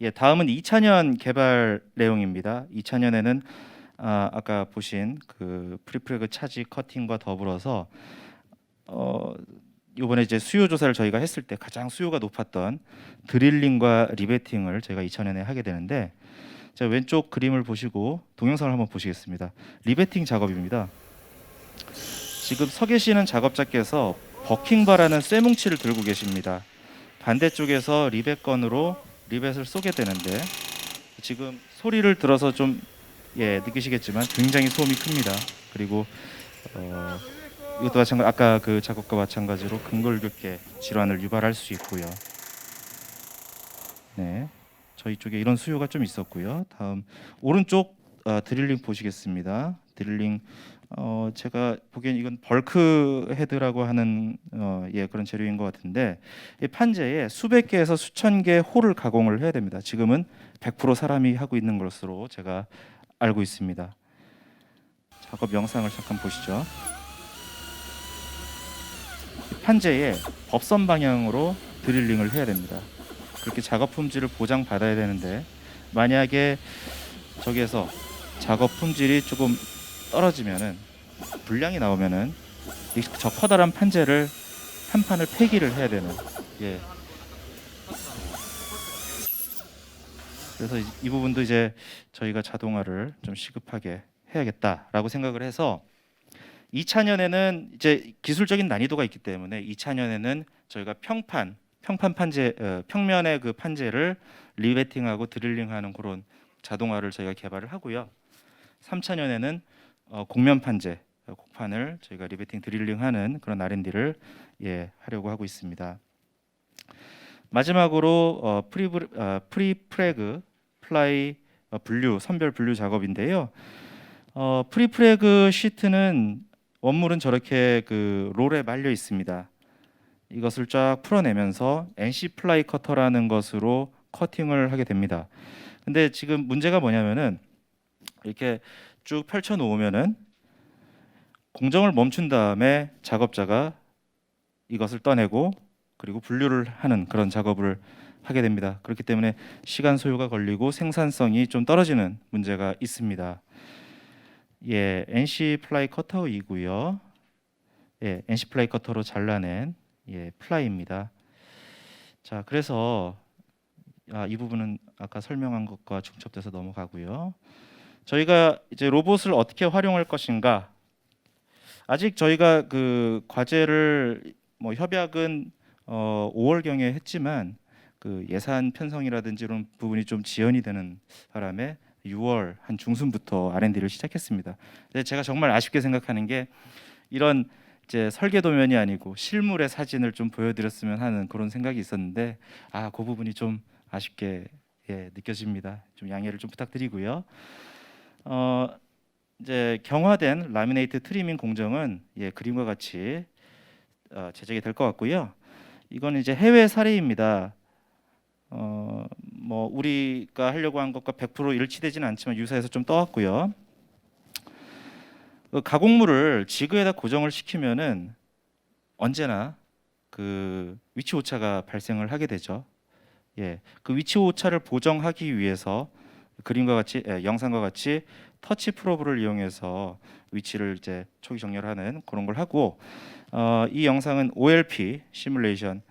예, 다음은 2차년 개발 내용입니다. 2차년에는 아까 보신 그 프리프레그 차지 커팅과 더불어서 이번에 이제 수요 조사를 저희가 했을 때 가장 수요가 높았던 드릴링과 리베팅을 저희가 2차년에 하게 되는데 자, 왼쪽 그림을 보시고 동영상을 한번 보시겠습니다. 리베팅 작업입니다. 지금 서 계시는 작업자께서 버킹바라는 쇠뭉치를 들고 계십니다. 반대쪽에서 리벳건으로 리벳을 쏘게 되는데 지금 소리를 들어서 좀 느끼시겠지만 굉장히 소음이 큽니다. 그리고 이것도 마찬가지 아까 그 작업과 마찬가지로 근골격계 질환을 유발할 수 있고요. 네, 저희 쪽에 이런 수요가 좀 있었고요. 다음 오른쪽 드릴링 보시겠습니다. 드릴링 제가 보기엔 이건 벌크 헤드라고 하는 그런 재료인 것 같은데 이 판재에 수백 개에서 수천 개의 홀을 가공을 해야 됩니다. 지금은 100% 사람이 하고 있는 것으로 제가 알고 있습니다. 작업 영상을 잠깐 보시죠. 판재에 법선 방향으로 드릴링을 해야 됩니다. 그렇게 작업 품질을 보장받아야 되는데 만약에 저기에서 작업 품질이 조금 떨어지면은 불량이 나오면은 저 커다란 판재를 한 판을 폐기를 해야 되는 그래서 이 부분도 이제 저희가 자동화를 좀 시급하게 해야겠다라고 생각을 해서 2차년에는 이제 기술적인 난이도가 있기 때문에 2차년에는 저희가 평판 판재 평면의 그 판재를 리베팅하고 드릴링하는 그런 자동화를 저희가 개발을 하고요. 3차년에는 곡면 판재 곡판을 저희가 리베팅 드릴링하는 그런 R&D를 하려고 하고 있습니다. 마지막으로 프리프레그 플라이 분류 선별 분류 작업인데요. 프리프레그 시트는 원물은 저렇게 그 롤에 말려 있습니다. 이것을 쫙 풀어내면서 NC 플라이 커터라는 것으로 커팅을 하게 됩니다. 근데 지금 문제가 뭐냐면은 이렇게 쭉 펼쳐 놓으면은 공정을 멈춘 다음에 작업자가 이것을 떠내고 그리고 분류를 하는 그런 작업을 하게 됩니다. 그렇기 때문에 시간 소요가 걸리고 생산성이 좀 떨어지는 문제가 있습니다. NC 플라이 커터이고요. NC 플라이 커터로 잘라낸 플라이입니다. 자, 그래서 이 부분은 아까 설명한 것과 중첩돼서 넘어가고요. 저희가 이제 로봇을 어떻게 활용할 것인가? 아직 저희가 그 과제를 협약은 5월경에 했지만 그 예산 편성이라든지 이런 부분이 좀 지연이 되는 바람에 6월 한 중순부터 R&D를 시작했습니다. 근데 제가 정말 아쉽게 생각하는 게 이런 이제 설계 도면이 아니고 실물의 사진을 좀 보여드렸으면 하는 그런 생각이 있었는데 그 부분이 좀 아쉽게 느껴집니다. 좀 양해를 좀 부탁드리고요. 이제 경화된 라미네이트 트리밍 공정은 그림과 같이 제작이 될 것 같고요. 이건 이제 해외 사례입니다. 뭐 우리가 하려고 한 것과 100% 일치되지는 않지만 유사해서 좀 떠왔고요. 그 가공물을 지그에다 고정을 시키면은 언제나 그 위치 오차가 발생을 하게 되죠. 그 위치 오차를 보정하기 위해서 그림과 같이 영상과 같이 터치 프로브를 이용해서 위치를 이제 초기 정렬하는 그런 걸 하고 이 영상은 OLP 시뮬레이션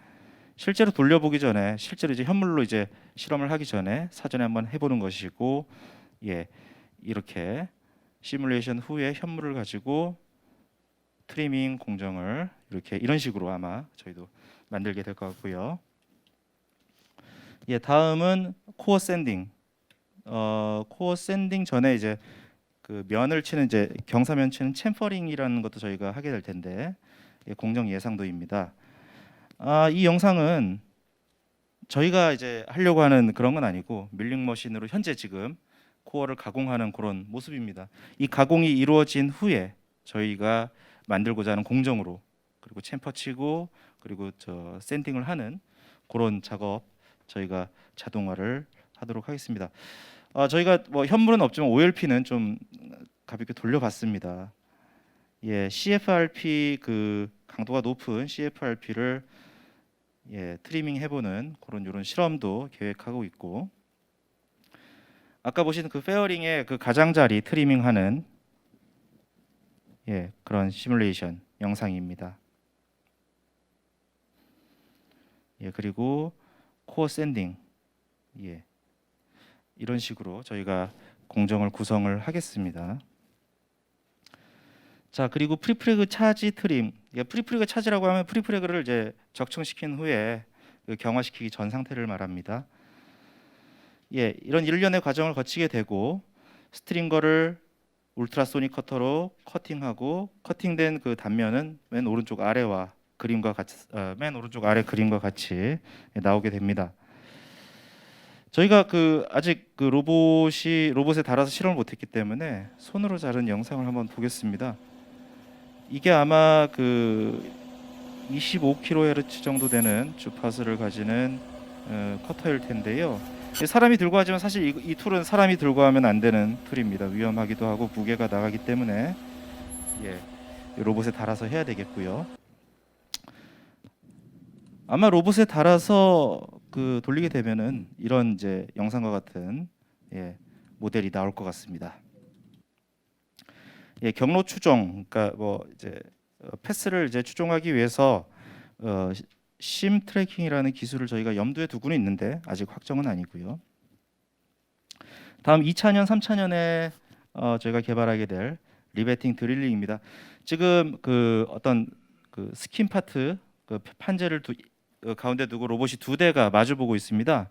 실제로 돌려보기 전에 실제로 이제 현물로 이제 실험을 하기 전에 사전에 한번 해보는 것이고 이렇게 시뮬레이션 후에 현물을 가지고 트리밍 공정을 이렇게 이런 식으로 아마 저희도 만들게 될 것 같고요. 다음은 코어 샌딩. 코어 샌딩 전에 이제 그 면을 치는 이제 경사면 치는 챔퍼링이라는 것도 저희가 하게 될 텐데 공정 예상도입니다. 이 영상은 저희가 이제 하려고 하는 그런 건 아니고 밀링 머신으로 현재 지금 코어를 가공하는 그런 모습입니다. 이 가공이 이루어진 후에 저희가 만들고자 하는 공정으로 그리고 챔퍼 치고 그리고 저 샌딩을 하는 그런 작업 저희가 자동화를 하도록 하겠습니다. 저희가 뭐 현물은 없지만 OLP는 좀 가볍게 돌려봤습니다. CFRP 그 강도가 높은 CFRP를 트리밍 해보는 그런 이런 실험도 계획하고 있고 아까 보신 그 페어링의 그 가장자리 트리밍하는 그런 시뮬레이션 영상입니다. 그리고 코어 샌딩 이런 식으로 저희가 공정을 구성을 하겠습니다. 자 그리고 프리프레그 차지 트림 프리프레그 차지라고 하면 프리프레그를 이제 적층시킨 후에 그 경화시키기 전 상태를 말합니다. 이런 일련의 과정을 거치게 되고 스트링거를 울트라소닉 커터로 커팅하고 커팅된 그 단면은 맨 오른쪽 아래와 그림과 같이 맨 오른쪽 아래 그림과 같이 나오게 됩니다. 저희가 그 아직 그 로봇에 달아서 실험을 못했기 때문에 손으로 자른 영상을 한번 보겠습니다. 이게 아마 그 25kHz 정도 되는 주파수를 가지는 커터일 텐데요. 사람이 들고 하지만 사실 이 툴은 사람이 들고 하면 안 되는 툴입니다. 위험하기도 하고 무게가 나가기 때문에 로봇에 달아서 해야 되겠고요. 아마 로봇에 달아서 그 돌리게 되면은 이런 이제 영상과 같은 모델이 나올 것 같습니다. 경로 추종, 그러니까 뭐 이제 패스를 이제 추종하기 위해서 심 트래킹이라는 기술을 저희가 염두에 두고는 있는데 아직 확정은 아니고요. 다음 2차년, 3차년에 저희가 개발하게 될 리베팅 드릴링입니다. 지금 그 어떤 그 스킨 파트 그 판재를 가운데 두고 로봇이 두 대가 마주보고 있습니다.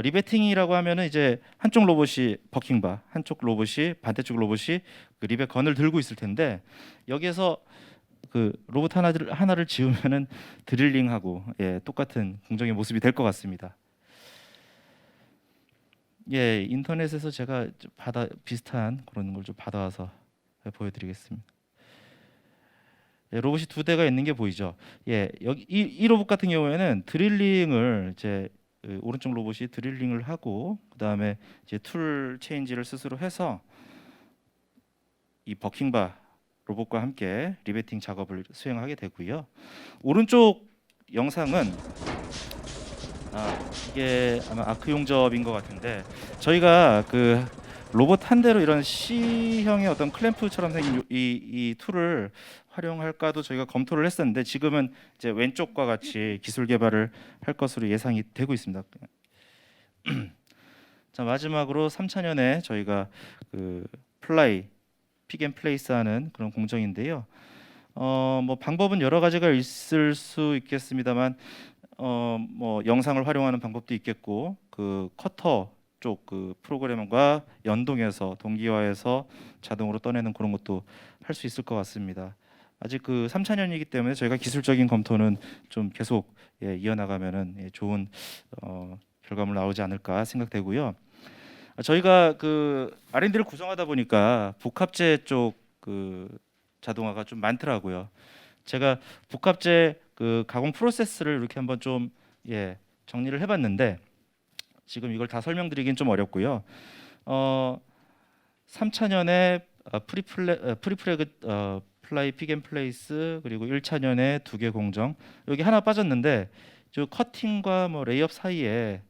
리베팅이라고 하면은 이제 한쪽 로봇이 버킹바, 한쪽 로봇이 반대쪽 로봇이 그 리벳 건을 들고 있을 텐데 여기에서 그 로봇 하나를 지우면은 드릴링하고 똑같은 공정의 모습이 될 것 같습니다. 인터넷에서 제가 비슷한 그런 걸 좀 받아와서 보여드리겠습니다. 로봇이 두 대가 있는 게 보이죠? 여기 이 로봇 같은 경우에는 드릴링을 이제 오른쪽 로봇이 드릴링을 하고 그 다음에 이제 툴 체인지를 스스로 해서 이 버킹바 로봇과 함께 리베팅 작업을 수행하게 되고요. 오른쪽 영상은 이게 아마 아크용접인 것 같은데 저희가 그 로봇 한 대로 이런 C형의 어떤 클램프처럼 생긴 이 툴을 활용할까도 저희가 검토를 했었는데 지금은 이제 왼쪽과 같이 기술 개발을 할 것으로 예상이 되고 있습니다. 자 마지막으로 3차년에 저희가 그 픽앤플레이스 하는 그런 공정인데요. 뭐 방법은 여러 가지가 있을 수 있겠습니다만 뭐 영상을 활용하는 방법도 있겠고 그 커터 쪽 그 프로그램과 연동해서 동기화해서 자동으로 떠내는 그런 것도 할 수 있을 것 같습니다. 아직 그 3차년이기 때문에 저희가 기술적인 검토는 좀 계속 이어나가면은 좋은 결과물 나오지 않을까 생각되고요. 저희가 그 R&D를 구성하다 보니까 복합재 쪽 그 자동화가 좀 많더라고요. 제가 복합재 그 가공 프로세스를 이렇게 한번 좀 정리를 해봤는데 지금 이걸 다 설명드리긴 좀 어렵고요. 3차년에 프리프레그 플라이 픽앤플레이스 그리고 1차년에 2개 공정 여기 하나 빠졌는데 저 커팅과 뭐 레이업 사이에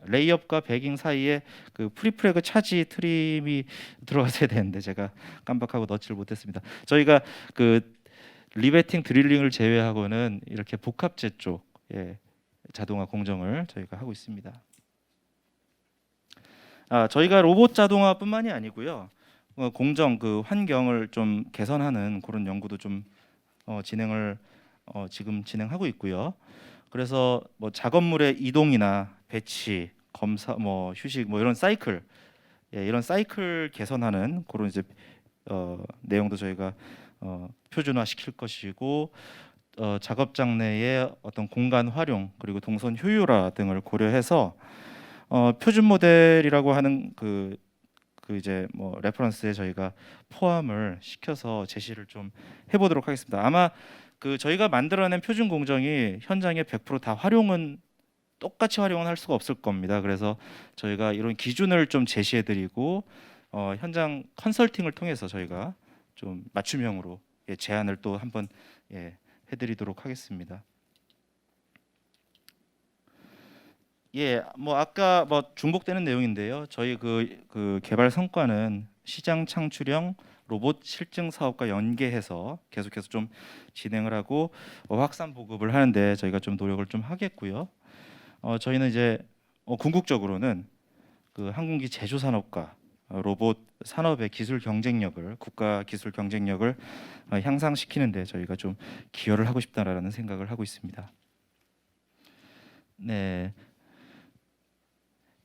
레이업과 베깅 사이에 그 프리프레그 차지 트림이 들어갔어야 되는데 제가 깜빡하고 넣지를 못했습니다. 저희가 그 리베팅 드릴링을 제외하고는 이렇게 복합재 쪽 자동화 공정을 저희가 하고 있습니다. 저희가 로봇 자동화뿐만이 아니고요. 공정 그 환경을 좀 개선하는 그런 연구도 좀 지금 진행하고 있고요. 그래서 뭐 작업물의 이동이나 배치, 검사, 뭐 휴식, 뭐 이런 사이클, 이런 사이클 개선하는 그런 이제 내용도 저희가 표준화 시킬 것이고 작업장 내의 어떤 공간 활용 그리고 동선 효율화 등을 고려해서 표준 모델이라고 하는 그 이제 뭐 레퍼런스에 저희가 포함을 시켜서 제시를 좀 해보도록 하겠습니다. 아마 그 저희가 만들어낸 표준 공정이 현장에 100% 다 활용은 똑같이 활용은 할 수가 없을 겁니다. 그래서 저희가 이런 기준을 좀 제시해드리고 현장 컨설팅을 통해서 저희가 좀 맞춤형으로 제안을 또 한번 해드리도록 하겠습니다. 뭐 아까 뭐 중복되는 내용인데요. 저희 그 개발 성과는 시장 창출형 로봇 실증 사업과 연계해서 계속해서 좀 진행을 하고 확산 보급을 하는데 저희가 좀 노력을 좀 하겠고요. 저희는 이제 궁극적으로는 그 항공기 제조 산업과 로봇 산업의 기술 경쟁력을 국가 기술 경쟁력을 향상시키는데 저희가 좀 기여를 하고 싶다라는 생각을 하고 있습니다. 네.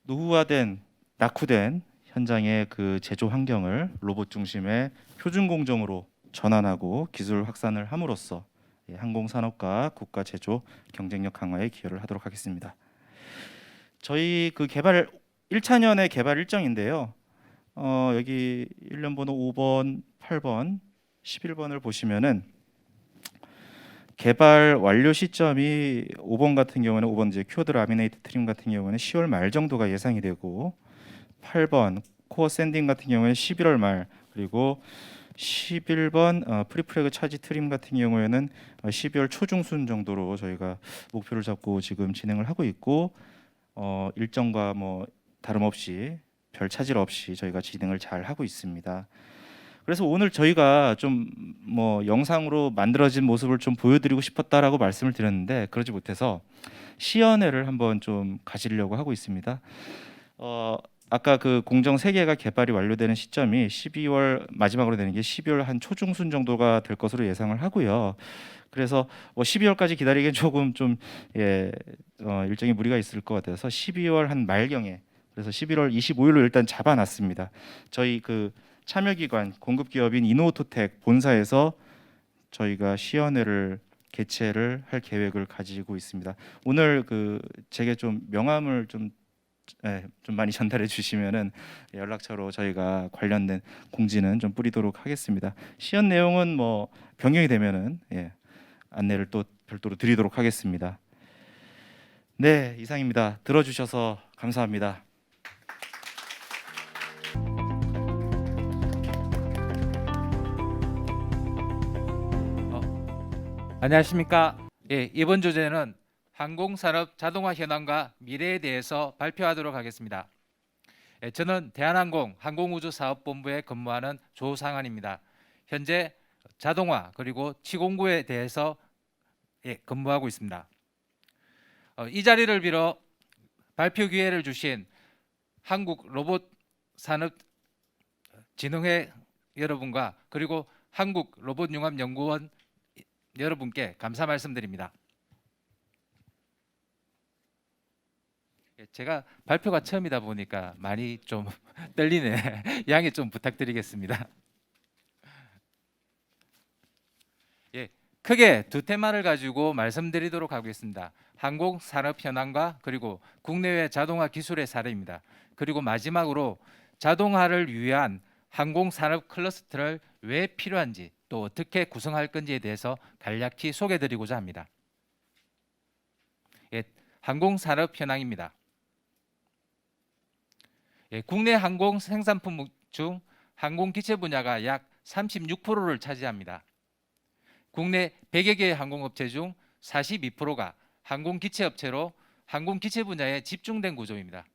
노후화된 낙후된 현장의 그 제조 환경을 로봇 중심의 표준 공정으로 전환하고 기술 확산을 함으로써 항공 산업과 국가 제조 경쟁력 강화에 기여를 하도록 하겠습니다. 저희 그 개발 1차년의 개발 일정인데요. 여기 1년 번호 5번, 8번, 11번을 보시면은 개발 완료 시점이 5번 같은 경우는 5번 이제 큐어드 라미네이트 트림 같은 경우는 10월 말 정도가 예상이 되고 8번 코어 샌딩 같은 경우에는 11월 말 그리고 11번 프리프레그 차지 트림 같은 경우에는 12월 초중순 정도로 저희가 목표를 잡고 지금 진행을 하고 있고 일정과 뭐 다름없이 별 차질 없이 저희가 진행을 잘 하고 있습니다. 그래서 오늘 저희가 좀 뭐 영상으로 만들어진 모습을 좀 보여드리고 싶었다라고 말씀을 드렸는데 그러지 못해서 시연회를 한번 좀 가지려고 하고 있습니다. 아까 그 공정 3개가 개발이 완료되는 시점이 12월 마지막으로 되는 게 12월 한 초중순 정도가 될 것으로 예상을 하고요. 그래서 12월까지 기다리기엔 조금 좀 일정에 무리가 있을 것 같아서 12월 한 말경에 그래서 11월 25일로 일단 잡아놨습니다. 저희 그 참여기관 공급기업인 이노오토텍 본사에서 저희가 시연회를 개최를 할 계획을 가지고 있습니다. 오늘 그 제게 좀 명함을 좀 많이 전달해 주시면은 연락처로 저희가 관련된 공지는 좀 뿌리도록 하겠습니다. 시연 내용은 뭐 변경이 되면은 안내를 또 별도로 드리도록 하겠습니다. 네, 이상입니다. 들어주셔서 감사합니다. 안녕하십니까. 이번 주제는 항공산업 자동화 현황과 미래에 대해서 발표하도록 하겠습니다. 저는 대한항공 항공우주사업본부에 근무하는 조상환입니다. 현재 자동화 그리고 치공구에 대해서 근무하고 있습니다. 이 자리를 빌어 발표 기회를 주신 한국로봇산업진흥회 여러분과 그리고 한국로봇융합연구원 여러분께 감사 말씀드립니다. 제가 발표가 처음이다 보니까 많이 좀 떨리네. 양해 좀 부탁드리겠습니다. 크게 두 테마를 가지고 말씀드리도록 하겠습니다. 항공 산업 현황과 그리고 국내외 자동화 기술의 사례입니다. 그리고 마지막으로 자동화를 위한 항공 산업 클러스터를 왜 필요한지 또 어떻게 구성할 건지에 대해서 간략히 소개드리고자 합니다. 예, 항공 산업 현황입니다. 예, 국내 항공 생산품 중 항공 기체 분야가 약 36%를 차지합니다. 국내 100여 개의 항공업체 중 42%가 항공기체 업체로 항공기체 분야에 집중된 구조입니다.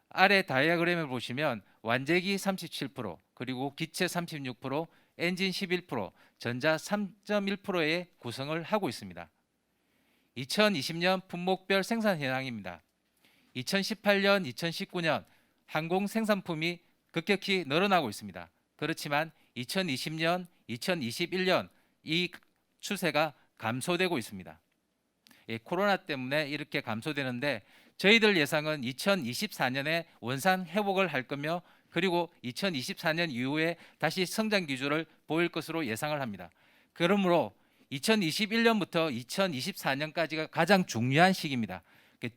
아래 다이어그램을 보시면 완제기 37%, 그리고 기체 36%, 엔진 11%, 전자 3.1%의 구성을 하고 있습니다. 2020년 품목별 생산 현황입니다. 2018년, 2019년 항공 생산품이 급격히 늘어나고 있습니다. 그렇지만 2020년, 2021년 이 추세가 감소되고 있습니다. 코로나 때문에 이렇게 감소되는데 저희들 예상은 2024년에 원산 회복을 할 거며 그리고 2024년 이후에 다시 성장 기조를 보일 것으로 예상을 합니다. 그러므로 2021년부터 2024년까지가 가장 중요한 시기입니다.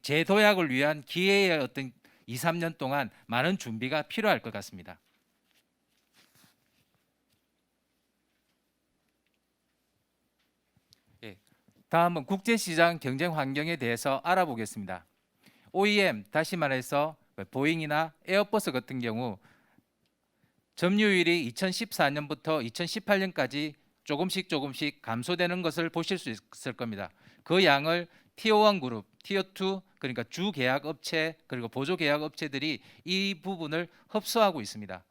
재도약을 위한 기회의 어떤 2, 3년 동안 많은 준비가 필요할 것 같습니다. 다음은 국제시장 경쟁 환경에 대해서 알아보겠습니다. OEM, 다시 말해서 보잉이나 에어버스 같은 경우 점유율이 2014년부터 2018년까지 조금씩 감소되는 것을 보실 수 있을 겁니다. 그 양을 티어 1 그룹, 티어 2 그러니까 주 계약 업체 그리고 보조 계약 업체들이 이 부분을 흡수하고 있습니다.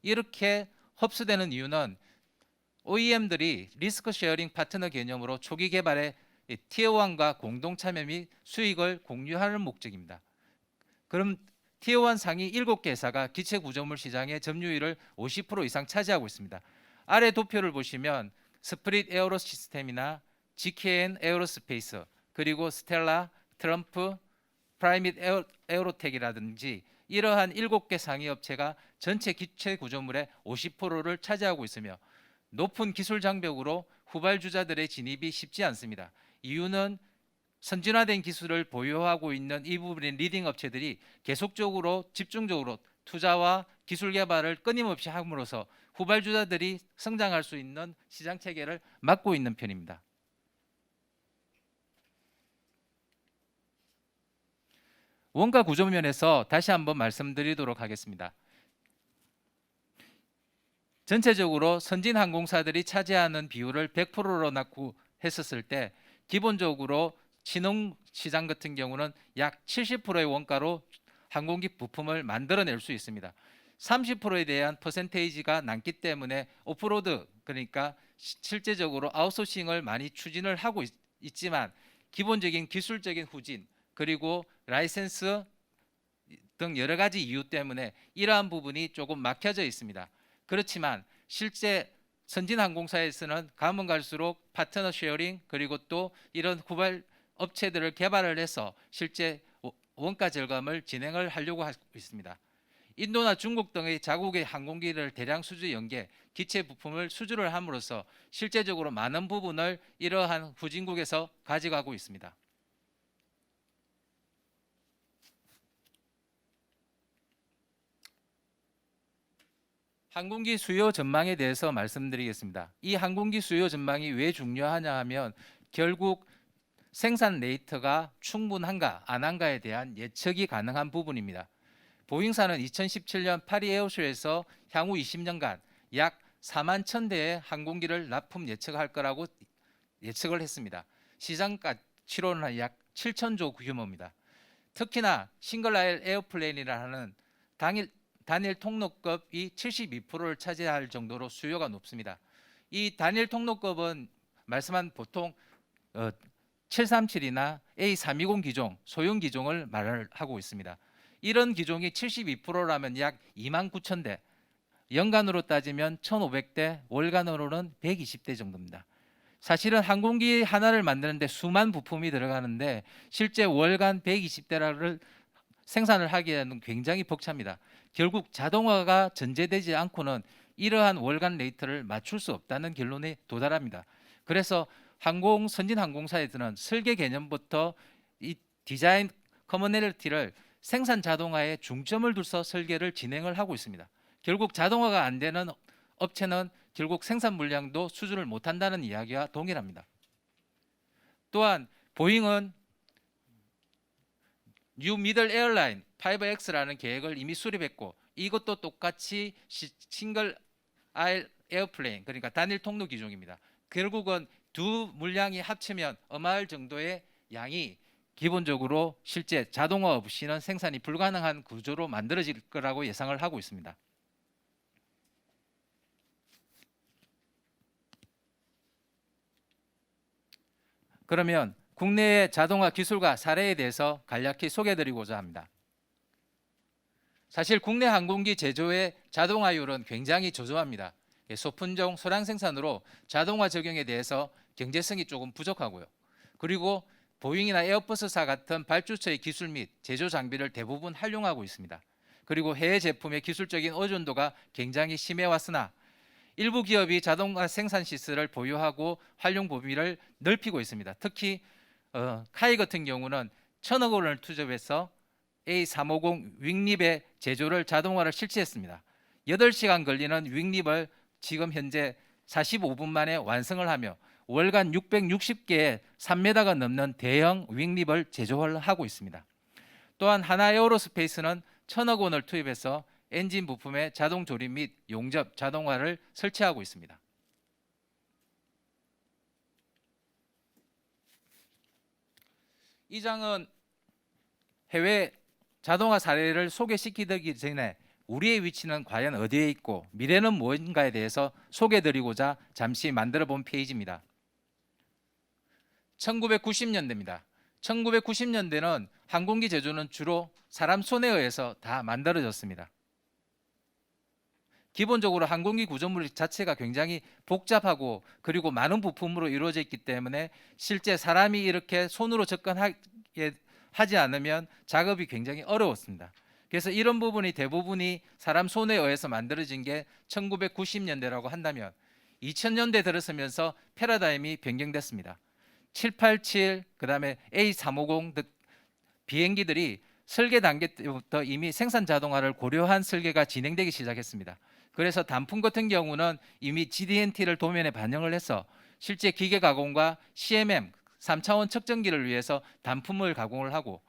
이렇게 흡수되는 이유는 OEM들이 리스크 쉐어링 파트너 개념으로 초기 개발에 티어 1과 공동 참여 및 수익을 공유하는 목적입니다. 그럼 티어 1 상위 7개 회사가 기체 구조물 시장의 점유율을 50% 이상 차지하고 있습니다. 아래 도표를 보시면 스프릿 에어로 시스템이나 GKN 에어로스페이스 그리고 스텔라, 트럼프, 프라이밋 에어로텍이라든지 이러한 7개 상위 업체가 전체 기체 구조물의 50%를 차지하고 있으며 높은 기술 장벽으로 후발주자들의 진입이 쉽지 않습니다. 이유는 선진화된 기술을 보유하고 있는 이 부분의 리딩 업체들이 계속적으로 집중적으로 투자와 기술 개발을 끊임없이 함으로써 후발주자들이 성장할 수 있는 시장 체계를 막고 있는 편입니다. 원가 구조 면에서 다시 한번 말씀드리도록 하겠습니다. 전체적으로 선진 항공사들이 차지하는 비율을 100%로 낳고 했었을 때 기본적으로 신흥 시장 같은 경우는 약 70%의 원가로 항공기 부품을 만들어낼 수 있습니다. 30%에 대한 퍼센테이지가 남기 때문에 오프로드 그러니까 실제적으로 아웃소싱을 많이 추진을 하고 있지만 기본적인 기술적인 후진 그리고 라이센스 등 여러 가지 이유 때문에 이러한 부분이 조금 막혀져 있습니다. 그렇지만 실제 선진 항공사에서는 가면 갈수록 파트너 쉐어링 그리고 또 이런 후발 업체들을 개발을 해서 실제 원가 절감을 진행을 하려고 하고 있습니다. 인도나 중국 등의 자국의 항공기를 대량 수주 연계, 기체 부품을 수주를 함으로써 실제적으로 많은 부분을 이러한 후진국에서 가져가고 있습니다. 항공기 수요 전망에 대해서 말씀드리겠습니다. 이 항공기 수요 전망이 왜 중요하냐 하면 결국 생산 레이트가 충분한가 안 한가에 대한 예측이 가능한 부분입니다. 보잉사는 2017년 파리 에어쇼에서 향후 20년간 약 4만 1,000대의 항공기를 납품 예측할 거라고 예측을 했습니다. 시장 가치로는 약 7천조 규모입니다. 특히나 싱글 아일 에어플레인이라 하는 단일 통로급이 72%를 차지할 정도로 수요가 높습니다. 이 단일 통로급은 말씀한 보통 737이나 A320 기종, 소형 기종을 말을 하고 있습니다. 이런 기종이 72%라면 약 29,000대, 연간으로 따지면 1,500대, 월간으로는 120대 정도입니다. 사실은 항공기 하나를 만드는데 수만 부품이 들어가는데 실제 월간 120대를 생산을 하기에는 굉장히 벅찹니다. 결국 자동화가 전제되지 않고는 이러한 월간 레이트를 맞출 수 없다는 결론에 도달합니다. 그래서 선진 항공사에서는 설계 개념부터 이 디자인 커머널리티를 생산 자동화에 중점을 둬서 설계를 진행을 하고 있습니다. 결국 자동화가 안 되는 업체는 결국 생산 물량도 수주를 못한다는 이야기와 동일합니다. 또한 보잉은 뉴 미들 에어라인 5X라는 계획을 이미 수립했고 이것도 똑같이 싱글 아일 에어플레인 그러니까 단일 통로 기종입니다. 결국은 두 물량이 합치면 어마할 정도의 양이 기본적으로 실제 자동화 없이는 생산이 불가능한 구조로 만들어질 거라고 예상을 하고 있습니다. 그러면 국내의 자동화 기술과 사례에 대해서 간략히 소개해드리고자 합니다. 사실 국내 항공기 제조의 자동화율은 굉장히 저조합니다. 소품종, 소량 생산으로 자동화 적용에 대해서 경제성이 조금 부족하고요. 그리고 보잉이나 에어버스사 같은 발주처의 기술 및 제조 장비를 대부분 활용하고 있습니다. 그리고 해외 제품의 기술적인 의존도가 굉장히 심해 왔으나 일부 기업이 자동화 생산 시설을 보유하고 활용 범위를 넓히고 있습니다. 특히 카이 같은 경우는 1,000억 원을 투자해서 A350 윙립의 제조를 자동화를 실시했습니다. 8시간 걸리는 윙립을 지금 현재 45분 만에 완성을 하며 월간 660개의 3m가 넘는 대형 윙립을 제조를 하고 있습니다. 또한 하나 에어로스페이스는 1,000억 원을 투입해서 엔진 부품의 자동 조립 및 용접 자동화를 설치하고 있습니다. 이 장은 해외 자동화 사례를 소개시키기 전에 우리의 위치는 과연 어디에 있고 미래는 무엇인가에 대해서 소개해드리고자 잠시 만들어 본 페이지입니다. 1990년대입니다. 1990년대는 항공기 제조는 주로 사람 손에 의해서 다 만들어졌습니다. 기본적으로 항공기 구조물 자체가 굉장히 복잡하고 그리고 많은 부품으로 이루어져 있기 때문에 실제 사람이 이렇게 손으로 접근하지 않으면 작업이 굉장히 어려웠습니다. 그래서 이런 부분이 대부분이 사람 손에 의해서 만들어진 게 1990년대라고 한다면 2000년대 들어서면서 패러다임이 변경됐습니다. 787, 그다음에 A350 등 비행기들이 설계 단계 때부터 이미 생산 자동화를 고려한 설계가 진행되기 시작했습니다. 그래서 단품 같은 경우는 이미 GD&T를 도면에 반영을 해서 실제 기계 가공과 CMM 3차원 측정기를 위해서 단품을 가공을 하고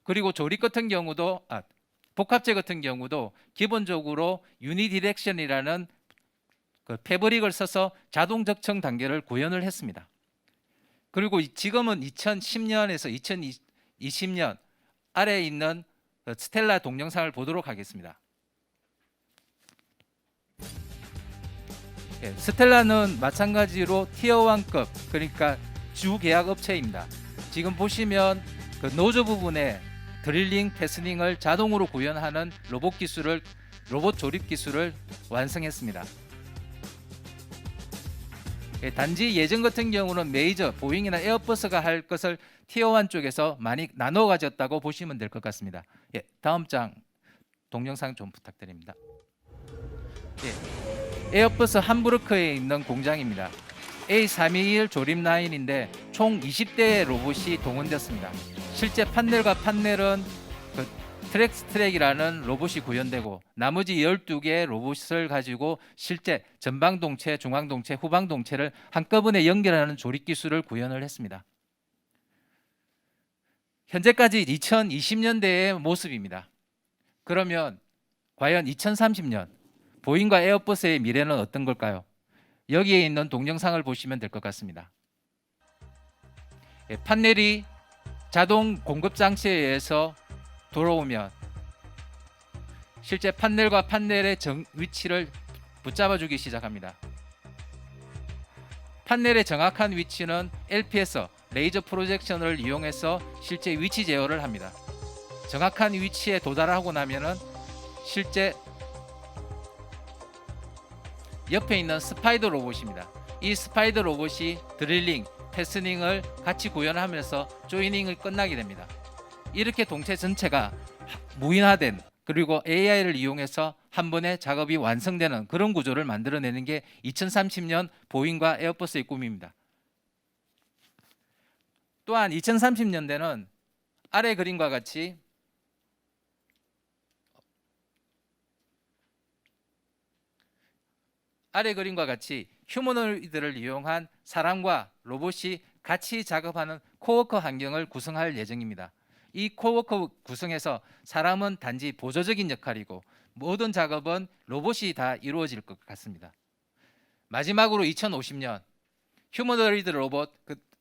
그리고 조립 같은 경우도 복합재 같은 경우도 기본적으로 유니디렉션이라는 그 패브릭을 써서 자동 적층 단계를 구현을 했습니다. 그리고 지금은 2010년에서 2020년 아래에 있는 스텔라 동영상을 보도록 하겠습니다. 스텔라는 마찬가지로 티어1급 그러니까 주 계약 업체입니다. 지금 보시면 그 노조 부분에 드릴링, 패스닝을 자동으로 구현하는 로봇 조립 기술을 완성했습니다. 단지 예전 같은 경우는 메이저, 보잉이나 에어버스가 할 것을 티어1 쪽에서 많이 나눠 가졌다고 보시면 될 것 같습니다. 다음 장 동영상 좀 부탁드립니다. 에어버스 함부르크에 있는 공장입니다. A321 조립 라인인데 총 20대의 로봇이 동원됐습니다. 실제 판넬과 판넬은 트랙이라는 로봇이 구현되고 나머지 12개의 로봇을 가지고 실제 전방동체, 중앙동체, 후방동체를 한꺼번에 연결하는 조립 기술을 구현을 했습니다. 현재까지 2020년대의 모습입니다. 그러면 과연 2030년 보잉과 에어버스의 미래는 어떤 걸까요? 여기에 있는 동영상을 보시면 될 것 같습니다. 판넬이 자동 공급 장치에 의해서 돌아오면 실제 판넬과 판넬의 위치를 붙잡아주기 시작합니다. 판넬의 정확한 위치는 LPS, 레이저 프로젝션을 이용해서 실제 위치 제어를 합니다. 정확한 위치에 도달하고 나면은 실제 옆에 있는 스파이더 로봇입니다. 이 스파이더 로봇이 드릴링, 패스닝을 같이 구현하면서 조이닝을 끝나게 됩니다. 이렇게 동체 전체가 무인화된 그리고 AI를 이용해서 한 번에 작업이 완성되는 그런 구조를 만들어내는 게 2030년 보잉과 에어버스의 꿈입니다. 또한 2030년대는 아래 그림과 같이 휴머노이드를 이용한 사람과 로봇이 같이 작업하는 코워커 환경을 구성할 예정입니다. 이 코워커 구성에서 사람은 단지 보조적인 역할이고 모든 작업은 로봇이 다 이루어질 것 같습니다. 마지막으로 2050년 휴머노이드 로봇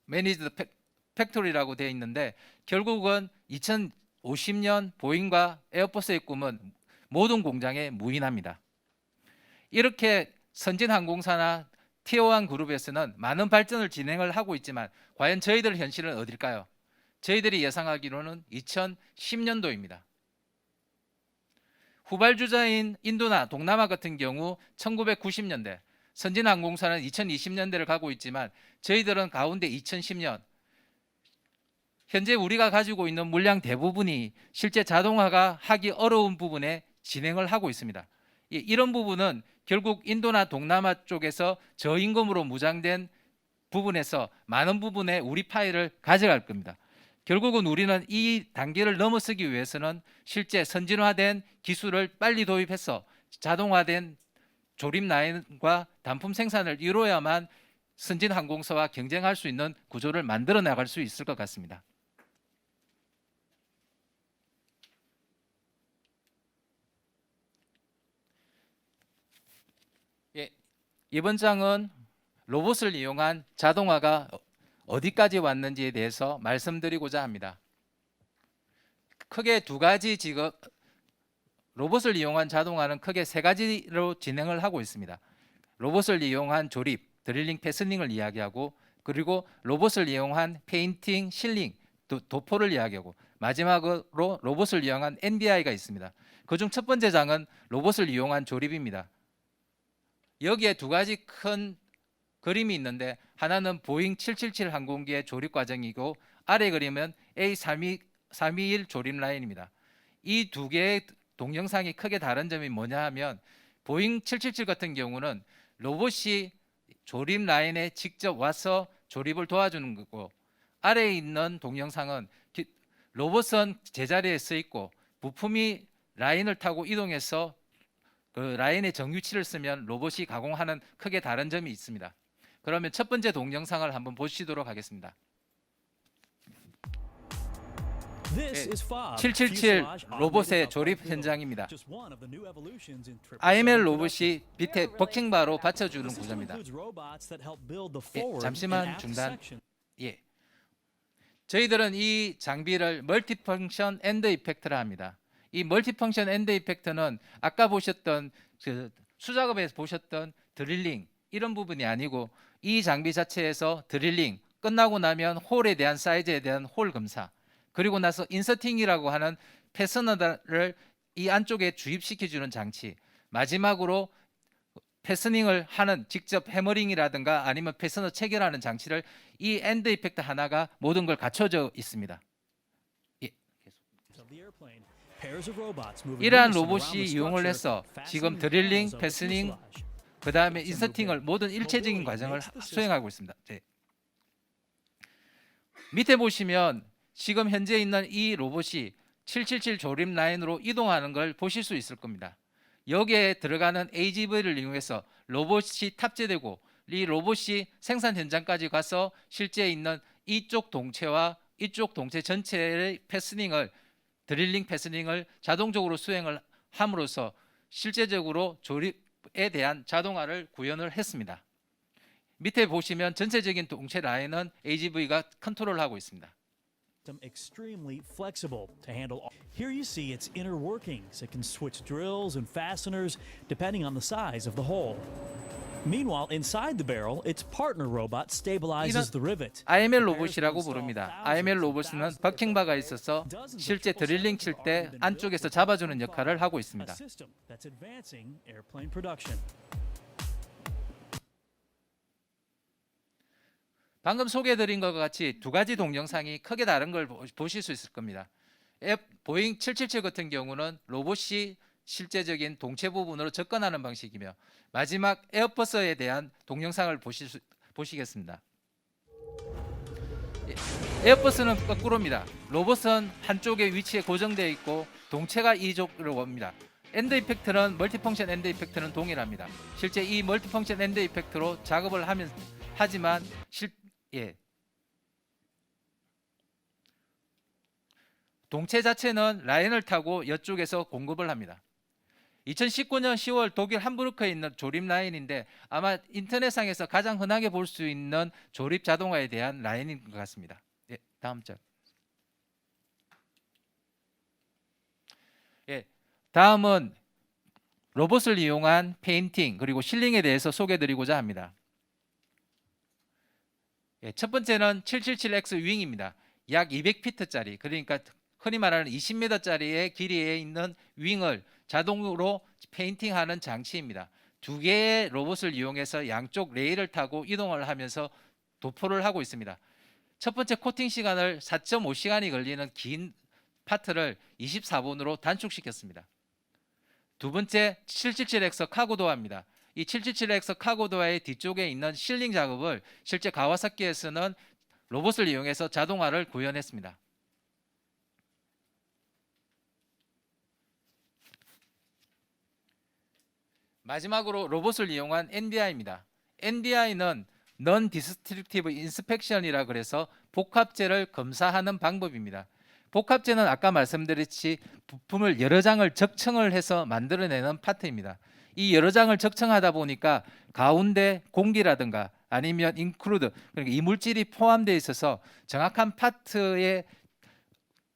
매니지드 팩토리라고 되어 있는데 결국은 2050년 보잉과 에어버스의 꿈은 모든 공장에 무인합니다. 이렇게 선진 항공사나 티어1 그룹에서는 많은 발전을 진행을 하고 있지만 과연 저희들 현실은 어딜까요? 저희들이 예상하기로는 2010년도입니다. 후발주자인 인도나 동남아 같은 경우 1990년대, 선진 항공사는 2020년대를 가고 있지만 저희들은 가운데 2010년, 현재 우리가 가지고 있는 물량 대부분이 실제 자동화가 하기 어려운 부분에 진행을 하고 있습니다. 이런 부분은 결국 인도나 동남아 쪽에서 저임금으로 무장된 부분에서 많은 부분의 우리 파일을 가져갈 겁니다. 결국은 우리는 이 단계를 넘어서기 위해서는 실제 선진화된 기술을 빨리 도입해서 자동화된 조립 라인과 단품 생산을 이루어야만 선진 항공사와 경쟁할 수 있는 구조를 만들어 나갈 수 있을 것 같습니다. 이번 장은 로봇을 이용한 자동화가 어디까지 왔는지에 대해서 말씀드리고자 합니다. 크게 두 가지 로봇을 이용한 자동화는 크게 세 가지로 진행을 하고 있습니다. 로봇을 이용한 조립, 드릴링, 패스닝을 이야기하고 그리고 로봇을 이용한 페인팅, 실링, 도포를 이야기하고 마지막으로 로봇을 이용한 NBI가 있습니다. 그중 첫 번째 장은 로봇을 이용한 조립입니다. 여기에 두 가지 큰 그림이 있는데 하나는 보잉 777 항공기의 조립 과정이고 아래 그림은 A321 조립 라인입니다. 이 두 개의 동영상이 크게 다른 점이 뭐냐 하면 보잉 777 같은 경우는 로봇이 조립 라인에 직접 와서 조립을 도와주는 거고 아래에 있는 동영상은 로봇은 제자리에 서 있고 부품이 라인을 타고 이동해서 그 라인의 정유치를 쓰면 로봇이 가공하는 크게 다른 점이 있습니다. 그러면 첫 번째 동영상을 한번 보시도록 하겠습니다. 777 로봇의 조립 현장입니다. IML 로봇이 밑에 버킹바로 받쳐주는 구조입니다. 잠시만 중단. 저희들은 이 장비를 멀티펑션 엔드 이펙트라 합니다. 이 멀티펑션 엔드 이펙트는 아까 보셨던 수작업에서 보셨던 드릴링 이런 부분이 아니고 이 장비 자체에서 드릴링 끝나고 나면 홀에 대한 사이즈에 대한 홀 검사 그리고 나서 인서팅이라고 하는 패스너를 이 안쪽에 주입시켜주는 장치 마지막으로 패스닝을 하는 직접 해머링이라든가 아니면 패스너 체결하는 장치를 이 엔드 이펙트 하나가 모든 걸 갖춰져 있습니다. 이러한 로봇이 이용을 해서 지금 드릴링, 패스닝, 그 다음에 인서팅을 모든 일체적인 과정을 수행하고 있습니다. 밑에 보시면 지금 현재 있는 이 로봇이 777 조립 라인으로 이동하는 걸 보실 수 있을 겁니다. 여기에 들어가는 AGV를 이용해서 로봇이 탑재되고 이 로봇이 생산 현장까지 가서 실제 있는 이쪽 동체와 이쪽 동체 전체의 패스닝을 드릴링 패스닝을 자동적으로 수행을 함으로써 실제적으로 조립에 대한 자동화를 구현을 했습니다. 밑에 보시면 전체적인 동체 라인은 AGV가 컨트롤하고 있습니다. Extremely flexible to handle. Here you see its inner workings. It can switch drills and fasteners depending on the size of the hole. Meanwhile, inside the barrel, its partner robot stabilizes the rivet. IML 로봇이라고 부릅니다. IML 로봇은 버킹바가 있어서 실제 드릴링 칠 때 안쪽에서 잡아주는 역할을 하고 있습니다. A system that's advancing airplane production. 방금 소개해드린 것과 같이 두 가지 동영상이 크게 다른 걸 보실 수 있을 겁니다. 보잉 777 같은 경우는 로봇이 실제적인 동체 부분으로 접근하는 방식이며 마지막 에어버스에 대한 동영상을 보시겠습니다. 에어버스는 거꾸로입니다. 로봇은 한쪽의 위치에 고정되어 있고 동체가 이쪽으로 옵니다. 엔드 이펙트는 멀티펑션 엔드 이펙트는 동일합니다. 실제 이 멀티펑션 엔드 이펙트로 작업을 하지만 동체 자체는 라인을 타고 이쪽에서 공급을 합니다. 2019년 10월 독일 함부르크에 있는 조립 라인인데 아마 인터넷상에서 가장 흔하게 볼 수 있는 조립 자동화에 대한 라인인 것 같습니다. 예, 다음 장. 예, 다음은 로봇을 이용한 페인팅 그리고 실링에 대해서 소개해드리고자 합니다. 예, 첫 번째는 777X 윙입니다. 약 200피트짜리 그러니까 흔히 말하는 20m짜리의 길이에 있는 윙을 자동으로 페인팅하는 장치입니다. 두 개의 로봇을 이용해서 양쪽 레일을 타고 이동을 하면서 도포를 하고 있습니다. 첫 번째 코팅 시간을 4.5시간이 걸리는 긴 파트를 24분으로 단축시켰습니다. 두 번째 777X 카고도어입니다. 이 777X 카고도어의 뒤쪽에 있는 실링 작업을 실제 가와사키에서는 로봇을 이용해서 자동화를 구현했습니다. 마지막으로 로봇을 이용한 NDI입니다. NDI는 Non-Destructive Inspection이라 그래서 복합재를 검사하는 방법입니다. 복합재는 아까 말씀드렸듯이 부품을 여러 장을 적층을 해서 만들어내는 파트입니다. 이 여러 장을 적층하다 보니까 가운데 공기라든가 아니면 인크루드 그러니까 이물질이 포함되어 있어서 정확한 파트의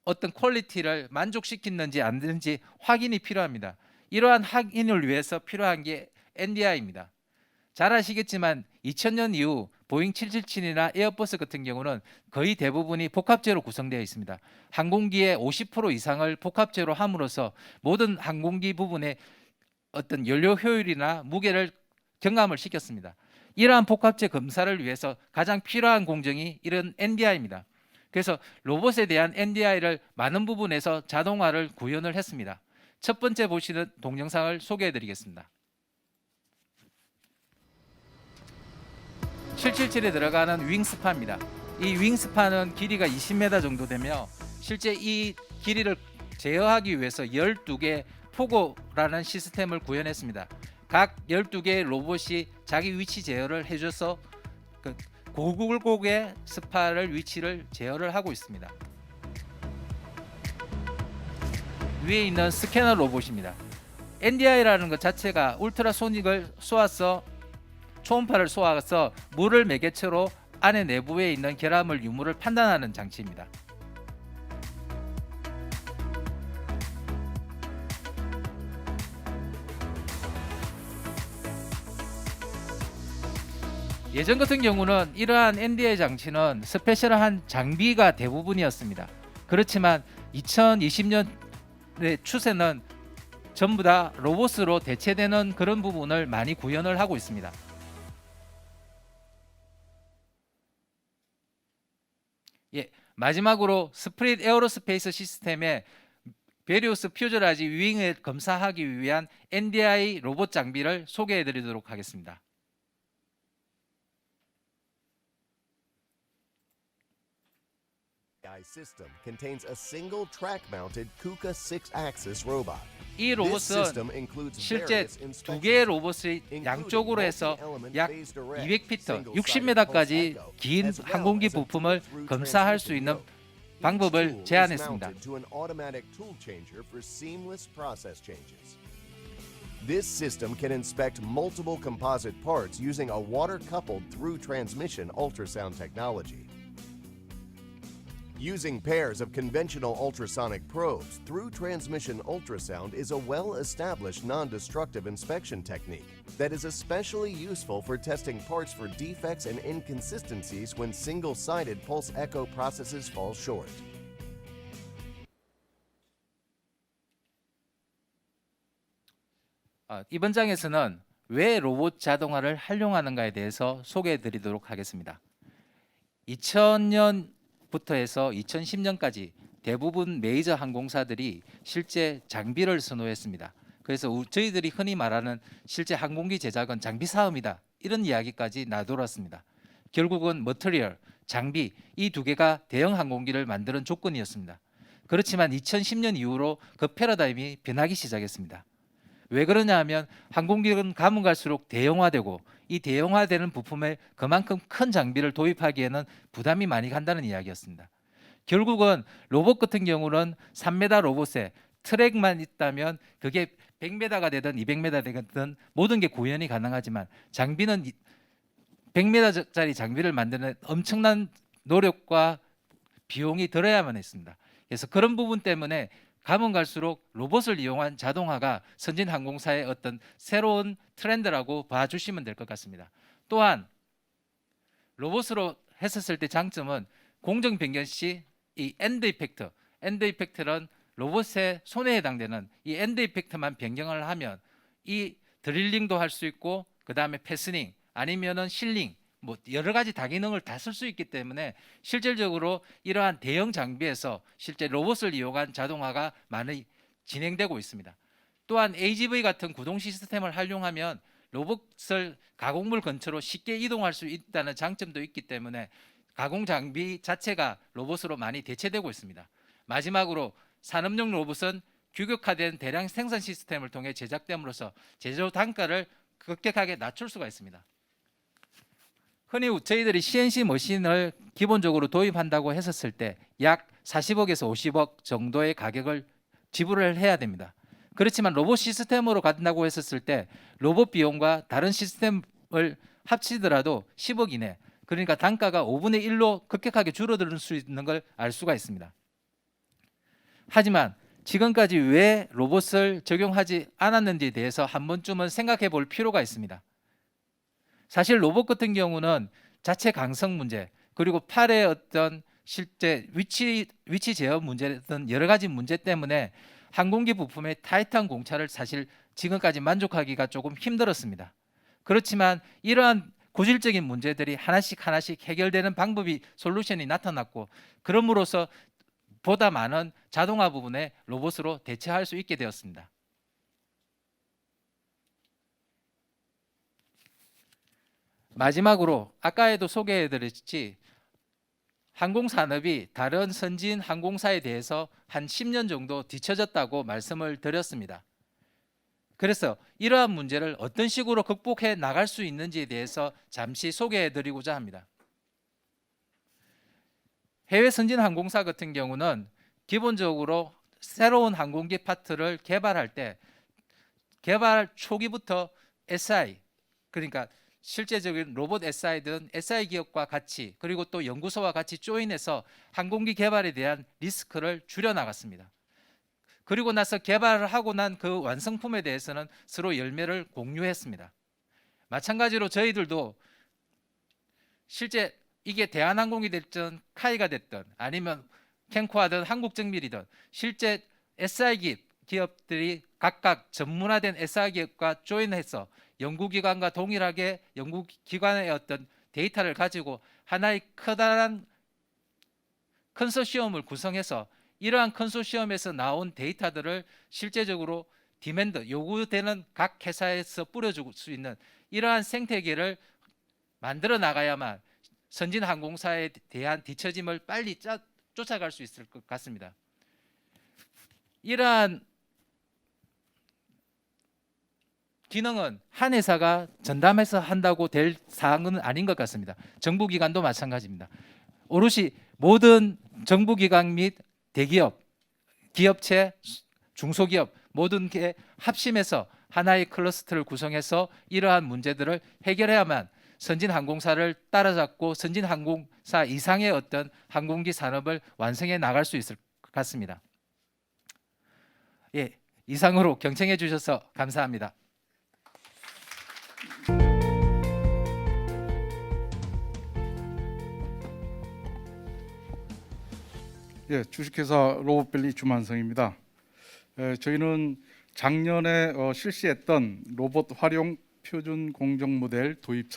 어떤 퀄리티를 만족시키는지 안 되는지 확인이 필요합니다. 이러한 확인을 위해서 필요한 게 NDI입니다. 잘 아시겠지만 2000년 이후 보잉 777이나 에어버스 같은 경우는 거의 대부분이 복합재로 구성되어 있습니다. 항공기의 50% 이상을 복합재로 함으로써 모든 항공기 부분의 어떤 연료 효율이나 무게를 경감을 시켰습니다. 이러한 복합재 검사를 위해서 가장 필요한 공정이 이런 NDI입니다. 그래서 로봇에 대한 NDI를 많은 부분에서 자동화를 구현을 했습니다. 첫 번째 보시는 동영상을 소개해 드리겠습니다. 777에 들어가는 윙스파입니다. 이 윙스파는 길이가 20m 정도 되며 실제 이 길이를 제어하기 위해서 12개 포고라는 시스템을 구현했습니다. 각 12개의 로봇이 자기 위치 제어를 해줘서 그 고굴곡의 스파를 위치를 제어를 하고 있습니다. 위에 있는 스캐너 로봇입니다. NDI라는 것 자체가 울트라소닉을 쏘아서 초음파를 쏘아서 물을 매개체로 안에 내부에 있는 결합물 유물을 판단하는 장치입니다. 예전 같은 경우는 이러한 NDI 장치는 스페셜한 장비가 대부분이었습니다. 그렇지만 2020년의 추세는 전부 다 로봇으로 대체되는 그런 부분을 많이 구현을 하고 있습니다. 예, 마지막으로 스프릿 에어로스페이스 시스템의 베리우스 퓨저라지 윙을 검사하기 위한 NDI 로봇 장비를 소개해 드리도록 하겠습니다. System contains a single track-mounted KUKA 6-axis robot. 이 This 로봇은 system includes 실제 various 두 개의 inspection 로봇이 including 양쪽으로 해서 multi-element 약 phased array, 200피트, single-sided 60m까지 pulse echo, 긴 as well 항공기 as a 부품을 tool-through 검사할 수 transmission 있는 yoke. Each 방법을 tool is 제안했습니다. mounted to an automatic tool changer for seamless process changes. This system can inspect multiple composite parts using a water-coupled through transmission ultrasound technology. Using pairs of conventional ultrasonic probes, through transmission ultrasound is a well-established non-destructive inspection technique that is especially useful for testing parts for defects and inconsistencies when single-sided pulse echo processes fall short. 이번 장에서는 왜 로봇 자동화를 활용하는가에 대해서 소개해 드리도록 하겠습니다. 2000년부터 해서 2010년까지 대부분 메이저 항공사들이 실제 장비를 선호했습니다. 그래서 저희들이 흔히 말하는 실제 항공기 제작은 장비 사업이다 이런 이야기까지 나돌았습니다. 결국은 머터리얼, 장비 이 두 개가 대형 항공기를 만드는 조건이었습니다. 그렇지만 2010년 이후로 그 패러다임이 변하기 시작했습니다. 왜 그러냐 하면 항공기는 가면 갈수록 대형화되고 이 대형화되는 부품에 그만큼 큰 장비를 도입하기에는 부담이 많이 간다는 이야기였습니다. 결국은 로봇 같은 경우는 3m 로봇에 트랙만 있다면 그게 100m가 되든 200m가 되든 모든 게 구현이 가능하지만 장비는 100m짜리 장비를 만드는 엄청난 노력과 비용이 들어야만 했습니다. 그래서 그런 부분 때문에 가면 갈수록 로봇을 이용한 자동화가 선진 항공사의 어떤 새로운 트렌드라고 봐주시면 될 것 같습니다. 또한 로봇으로 했었을 때 장점은 공정 변경 시 이 엔드 이펙트는 로봇의 손에 해당되는 이 엔드 이펙트만 변경을 하면 이 드릴링도 할 수 있고 그 다음에 패스닝 아니면은 실링 뭐 여러 가지 다기능을 다 쓸 수 있기 때문에 실질적으로 이러한 대형 장비에서 실제 로봇을 이용한 자동화가 많이 진행되고 있습니다. 또한 AGV 같은 구동 시스템을 활용하면 로봇을 가공물 근처로 쉽게 이동할 수 있다는 장점도 있기 때문에 가공 장비 자체가 로봇으로 많이 대체되고 있습니다. 마지막으로 산업용 로봇은 규격화된 대량 생산 시스템을 통해 제작됨으로써 제조 단가를 급격하게 낮출 수가 있습니다. 흔히 저희들이 CNC 머신을 기본적으로 도입한다고 했었을 때 약 40억에서 50억 정도의 가격을 지불을 해야 됩니다. 그렇지만 로봇 시스템으로 간다고 했었을 때 로봇 비용과 다른 시스템을 합치더라도 10억 이내, 그러니까 단가가 5분의 1로 급격하게 줄어들 수 있는 걸 알 수가 있습니다. 하지만 지금까지 왜 로봇을 적용하지 않았는지에 대해서 한 번쯤은 생각해 볼 필요가 있습니다. 사실 로봇 같은 경우는 자체 강성 문제 그리고 팔의 어떤 실제 위치 제어 문제 등 여러 가지 문제 때문에 항공기 부품의 타이트한 공차를 사실 지금까지 만족하기가 조금 힘들었습니다. 그렇지만 이러한 고질적인 문제들이 하나씩 해결되는 방법이 솔루션이 나타났고 그럼으로써 보다 많은 자동화 부분에 로봇으로 대체할 수 있게 되었습니다. 마지막으로 아까에도 소개해드렸지 항공산업이 다른 선진 항공사에 대해서 한 10년 정도 뒤처졌다고 말씀을 드렸습니다. 그래서 이러한 문제를 어떤 식으로 극복해 나갈 수 있는지에 대해서 잠시 소개해드리고자 합니다. 해외 선진 항공사 같은 경우는 기본적으로 새로운 항공기 파트를 개발할 때 개발 초기부터 SI 그러니까 실제적인 로봇 SI든 SI 기업과 같이 그리고 또 연구소와 같이 조인해서 항공기 개발에 대한 리스크를 줄여 나갔습니다. 그리고 나서 개발을 하고 난 그 완성품에 대해서는 서로 열매를 공유했습니다. 마찬가지로 저희들도 실제 이게 대한항공이 됐든 카이가 됐든 아니면 캔코하든 한국정밀이든 실제 SI 기업들이 각각 전문화된 SI 기업과 조인해서 연구기관과 동일하게 연구기관의 어떤 데이터를 가지고 하나의 커다란 컨소시엄을 구성해서 이러한 컨소시엄에서 나온 데이터들을 실제적으로 디맨드 요구되는 각 회사에서 뿌려줄 수 있는 이러한 생태계를 만들어 나가야만 선진 항공사에 대한 뒤처짐을 빨리 쫓아갈 수 있을 것 같습니다. 이러한 기능은 한 회사가 전담해서 한다고 될 사항은 아닌 것 같습니다. 정부기관도 마찬가지입니다. 오롯이 모든 정부기관 및 대기업, 기업체, 중소기업 모든 게 합심해서 하나의 클러스터를 구성해서 이러한 문제들을 해결해야만 선진 항공사를 따라잡고 선진 항공사 이상의 어떤 항공기 산업을 완성해 나갈 수 있을 것 같습니다. 예, 이상으로 경청해 주셔서 감사합니다. 예, 주식회사 로봇밸리 주만성입니다. 저희는 작년에 실시했던 로봇 활용 표준 공정 모델 도입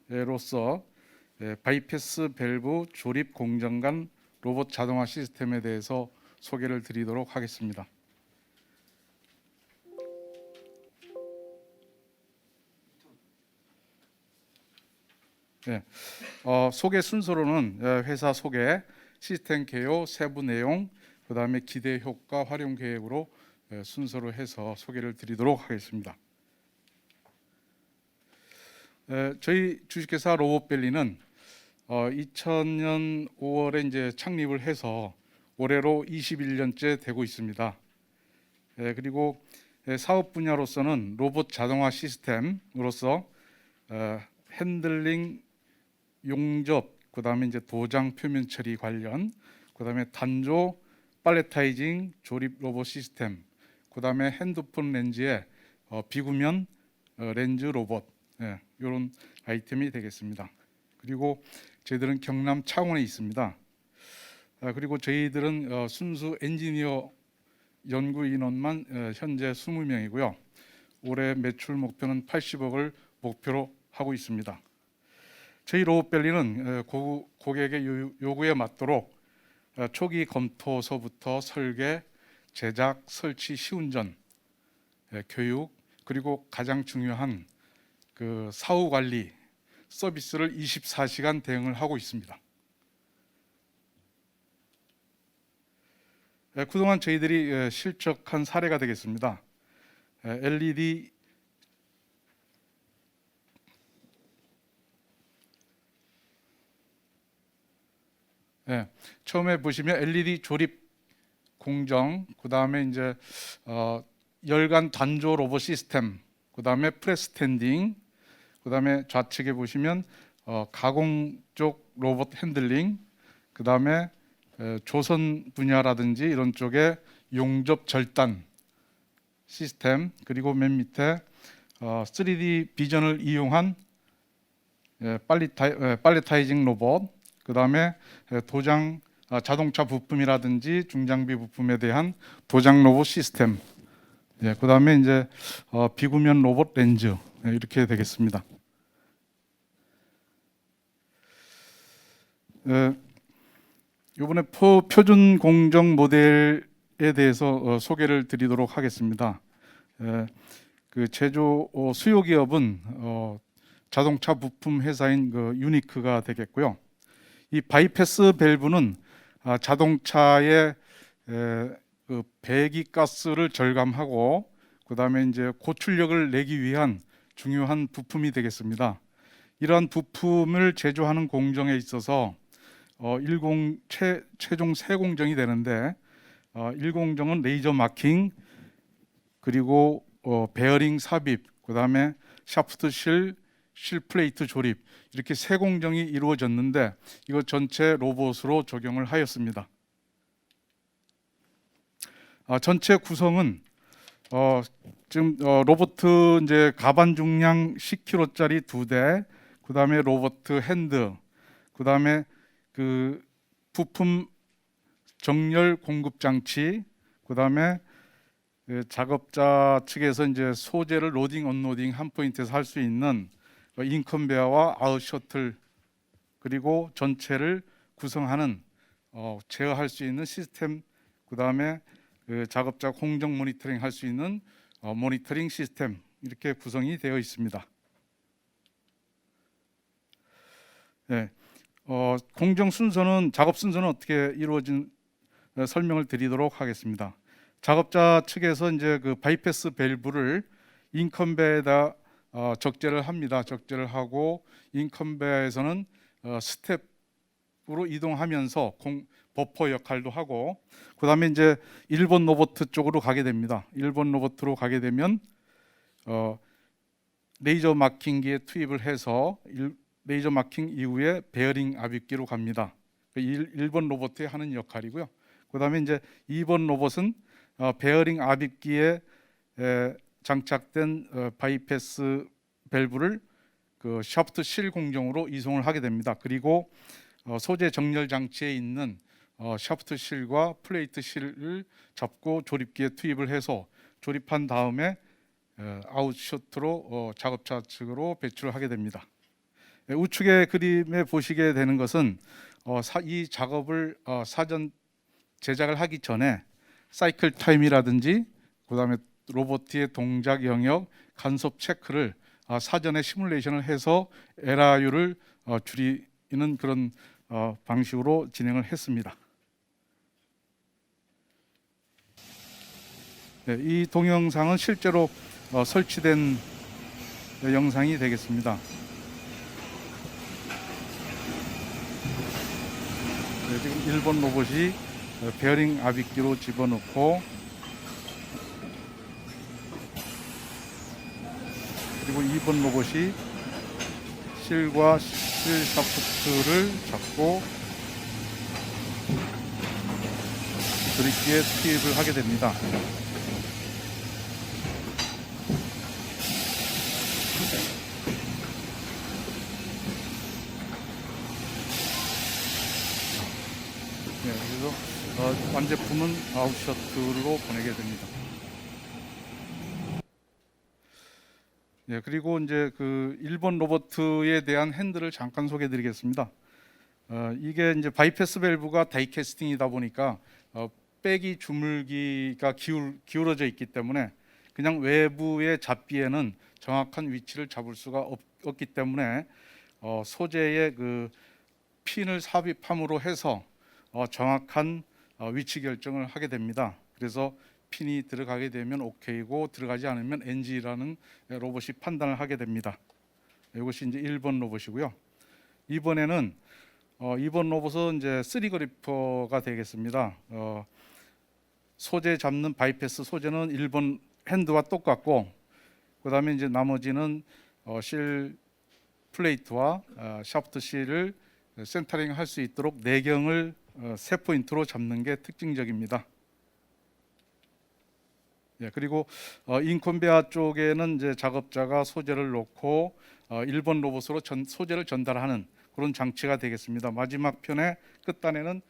사례로서 바이패스 밸브 조립 공정 간 로봇 자동화 시스템에 대해서 소개를 드리도록 하겠습니다. 예. 소개 순서로는 회사 소개, 시스템 개요, 세부 내용, 그다음에 기대 효과, 활용 계획으로 순서로 해서 소개를 드리도록 하겠습니다. 저희 주식회사 로봇밸리는 2000년 5월에 이제 창립을 해서 올해로 21년째 되고 있습니다. 그리고 사업 분야로서는 로봇 자동화 시스템으로서 핸들링, 용접, 그다음에 이제 도장 표면 처리 관련, 그다음에 단조, 팔레타이징, 조립 로봇 시스템, 그다음에 핸드폰 렌즈에 비구면 렌즈 로봇, 이런 아이템이 되겠습니다. 그리고 저희들은 경남 창원에 있습니다. 그리고 저희들은 순수 엔지니어 연구 인원만 현재 20명이고요. 올해 매출 목표는 80억을 목표로 하고 있습니다. 저희 로봇밸리는 고객의 요구에 맞도록 초기 검토서부터 설계, 제작, 설치, 시운전, 교육, 그리고 가장 중요한 그 사후 관리 서비스를 24시간 대응을 하고 있습니다. 그동안 저희들이 실적한 사례가 되겠습니다. LED 처음에 보시면 LED 조립 공정, 그 다음에 이제 열간 단조 로봇 시스템, 그 다음에 프레스 스탠딩, 그 다음에 좌측에 보시면 가공 쪽 로봇 핸들링, 그 다음에 조선 분야라든지 이런 쪽에 용접 절단 시스템, 그리고 맨 밑에 3D 비전을 이용한 팔레타이징 로봇, 그 다음에 도장 자동차 부품이라든지 중장비 부품에 대한 도장 로봇 시스템, 그 다음에 이제 비구면 로봇 렌즈, 이렇게 되겠습니다. 이번에 표준 공정 모델에 대해서 소개를 드리도록 하겠습니다. 그 제조 수요 기업은 자동차 부품 회사인 그 유니크가 되겠고요. 이 바이패스 밸브는 자동차의 그 배기가스를 절감하고 그다음에 이제 고출력을 내기 위한 중요한 부품이 되겠습니다. 이러한 부품을 제조하는 공정에 있어서 최종 세 공정이 되는데 1공정은 레이저 마킹, 그리고 베어링 삽입, 그다음에 샤프트 실 플레이트 조립, 이렇게 세 공정이 이루어졌는데 이거 전체 로봇으로 적용을 하였습니다. 전체 구성은 지금 로봇 이제 가반 중량 10kg짜리 2대, 그다음에 로봇 핸드, 그다음에 그 부품 정렬 공급 장치, 그다음에 작업자 측에서 이제 소재를 로딩 언로딩 한 포인트에서 할 수 있는 인컨베어와 아웃 셔틀, 그리고 전체를 구성하는 제어할 수 있는 시스템, 그다음에 작업자 공정 모니터링 할 수 있는 모니터링 시스템, 이렇게 구성이 되어 있습니다. 공정 순서는, 작업 순서는 어떻게 이루어진 설명을 드리도록 하겠습니다. 작업자 측에서 이제 그 바이패스 밸브를 인컨베어에다 적재를 합니다. 적재를 하고 인컨베어에서는 스텝으로 이동하면서 버퍼 역할도 하고, 그다음에 이제 1번 로봇 쪽으로 가게 됩니다. 1번 로봇으로 가게 되면 레이저 마킹기에 투입을 해서 레이저 마킹 이후에 베어링 압입기로 갑니다. 1번 로봇이 하는 역할이고요. 그다음에 이제 2번 로봇은 베어링 압입기에 장착된 바이패스 밸브를 그 샤프트 실 공정으로 이송을 하게 됩니다. 그리고 소재 정렬 장치에 있는 샤프트 실과 플레이트 실을 잡고 조립기에 투입을 해서 조립한 다음에 아웃셔트로 작업자 측으로 배출을 하게 됩니다. 우측의 그림에 보시게 되는 것은 이 작업을 사전 제작을 하기 전에 사이클 타임이라든지 그다음에 로봇의 동작 영역, 간섭 체크를 사전에 시뮬레이션을 해서 에러율을 줄이는 그런 방식으로 진행을 했습니다. 네, 이 동영상은 실제로 설치된 영상이 되겠습니다. 네, 지금 1번 로봇이 베어링 압입기로 집어넣고, 그리고 2번 로봇이 실과 실 샤프트를 잡고 드립기에 투입을 하게 됩니다. 네, 그래서 완제품은 아웃셔틀로 보내게 됩니다. 네, 그리고 이제 그 1번 로봇에 대한 핸들을 잠깐 소개해드리겠습니다. 이게 이제 바이패스 밸브가 다이캐스팅이다 보니까 빼기 주물기가 기울어져 있기 때문에 그냥 외부의 잡비에는 정확한 위치를 잡을 수가 없기 때문에 소재의 그 핀을 삽입함으로 해서 정확한 위치 결정을 하게 됩니다. 그래서 핀이 들어가게 되면 OK고 들어가지 않으면 NG라는 로봇이 판단을 하게 됩니다. 이것이 이제 1번 로봇이고요. 2번에는 2번 로봇은 이제 3그리퍼가 되겠습니다. 소재 잡는 바이패스 소재는 1번 핸드와 똑같고, 그다음에 이제 나머지는 실 플레이트와 샤프트 실을 센터링 할 수 있도록 내경을 3포인트로 잡는 게 특징적입니다. 예, 그리고 인컨베어 쪽에는 이제 작업자가 소재를 놓고 1번 로봇으로 소재를 전달하는 그런 장치가 되겠습니다. 마지막 편의 끝단에는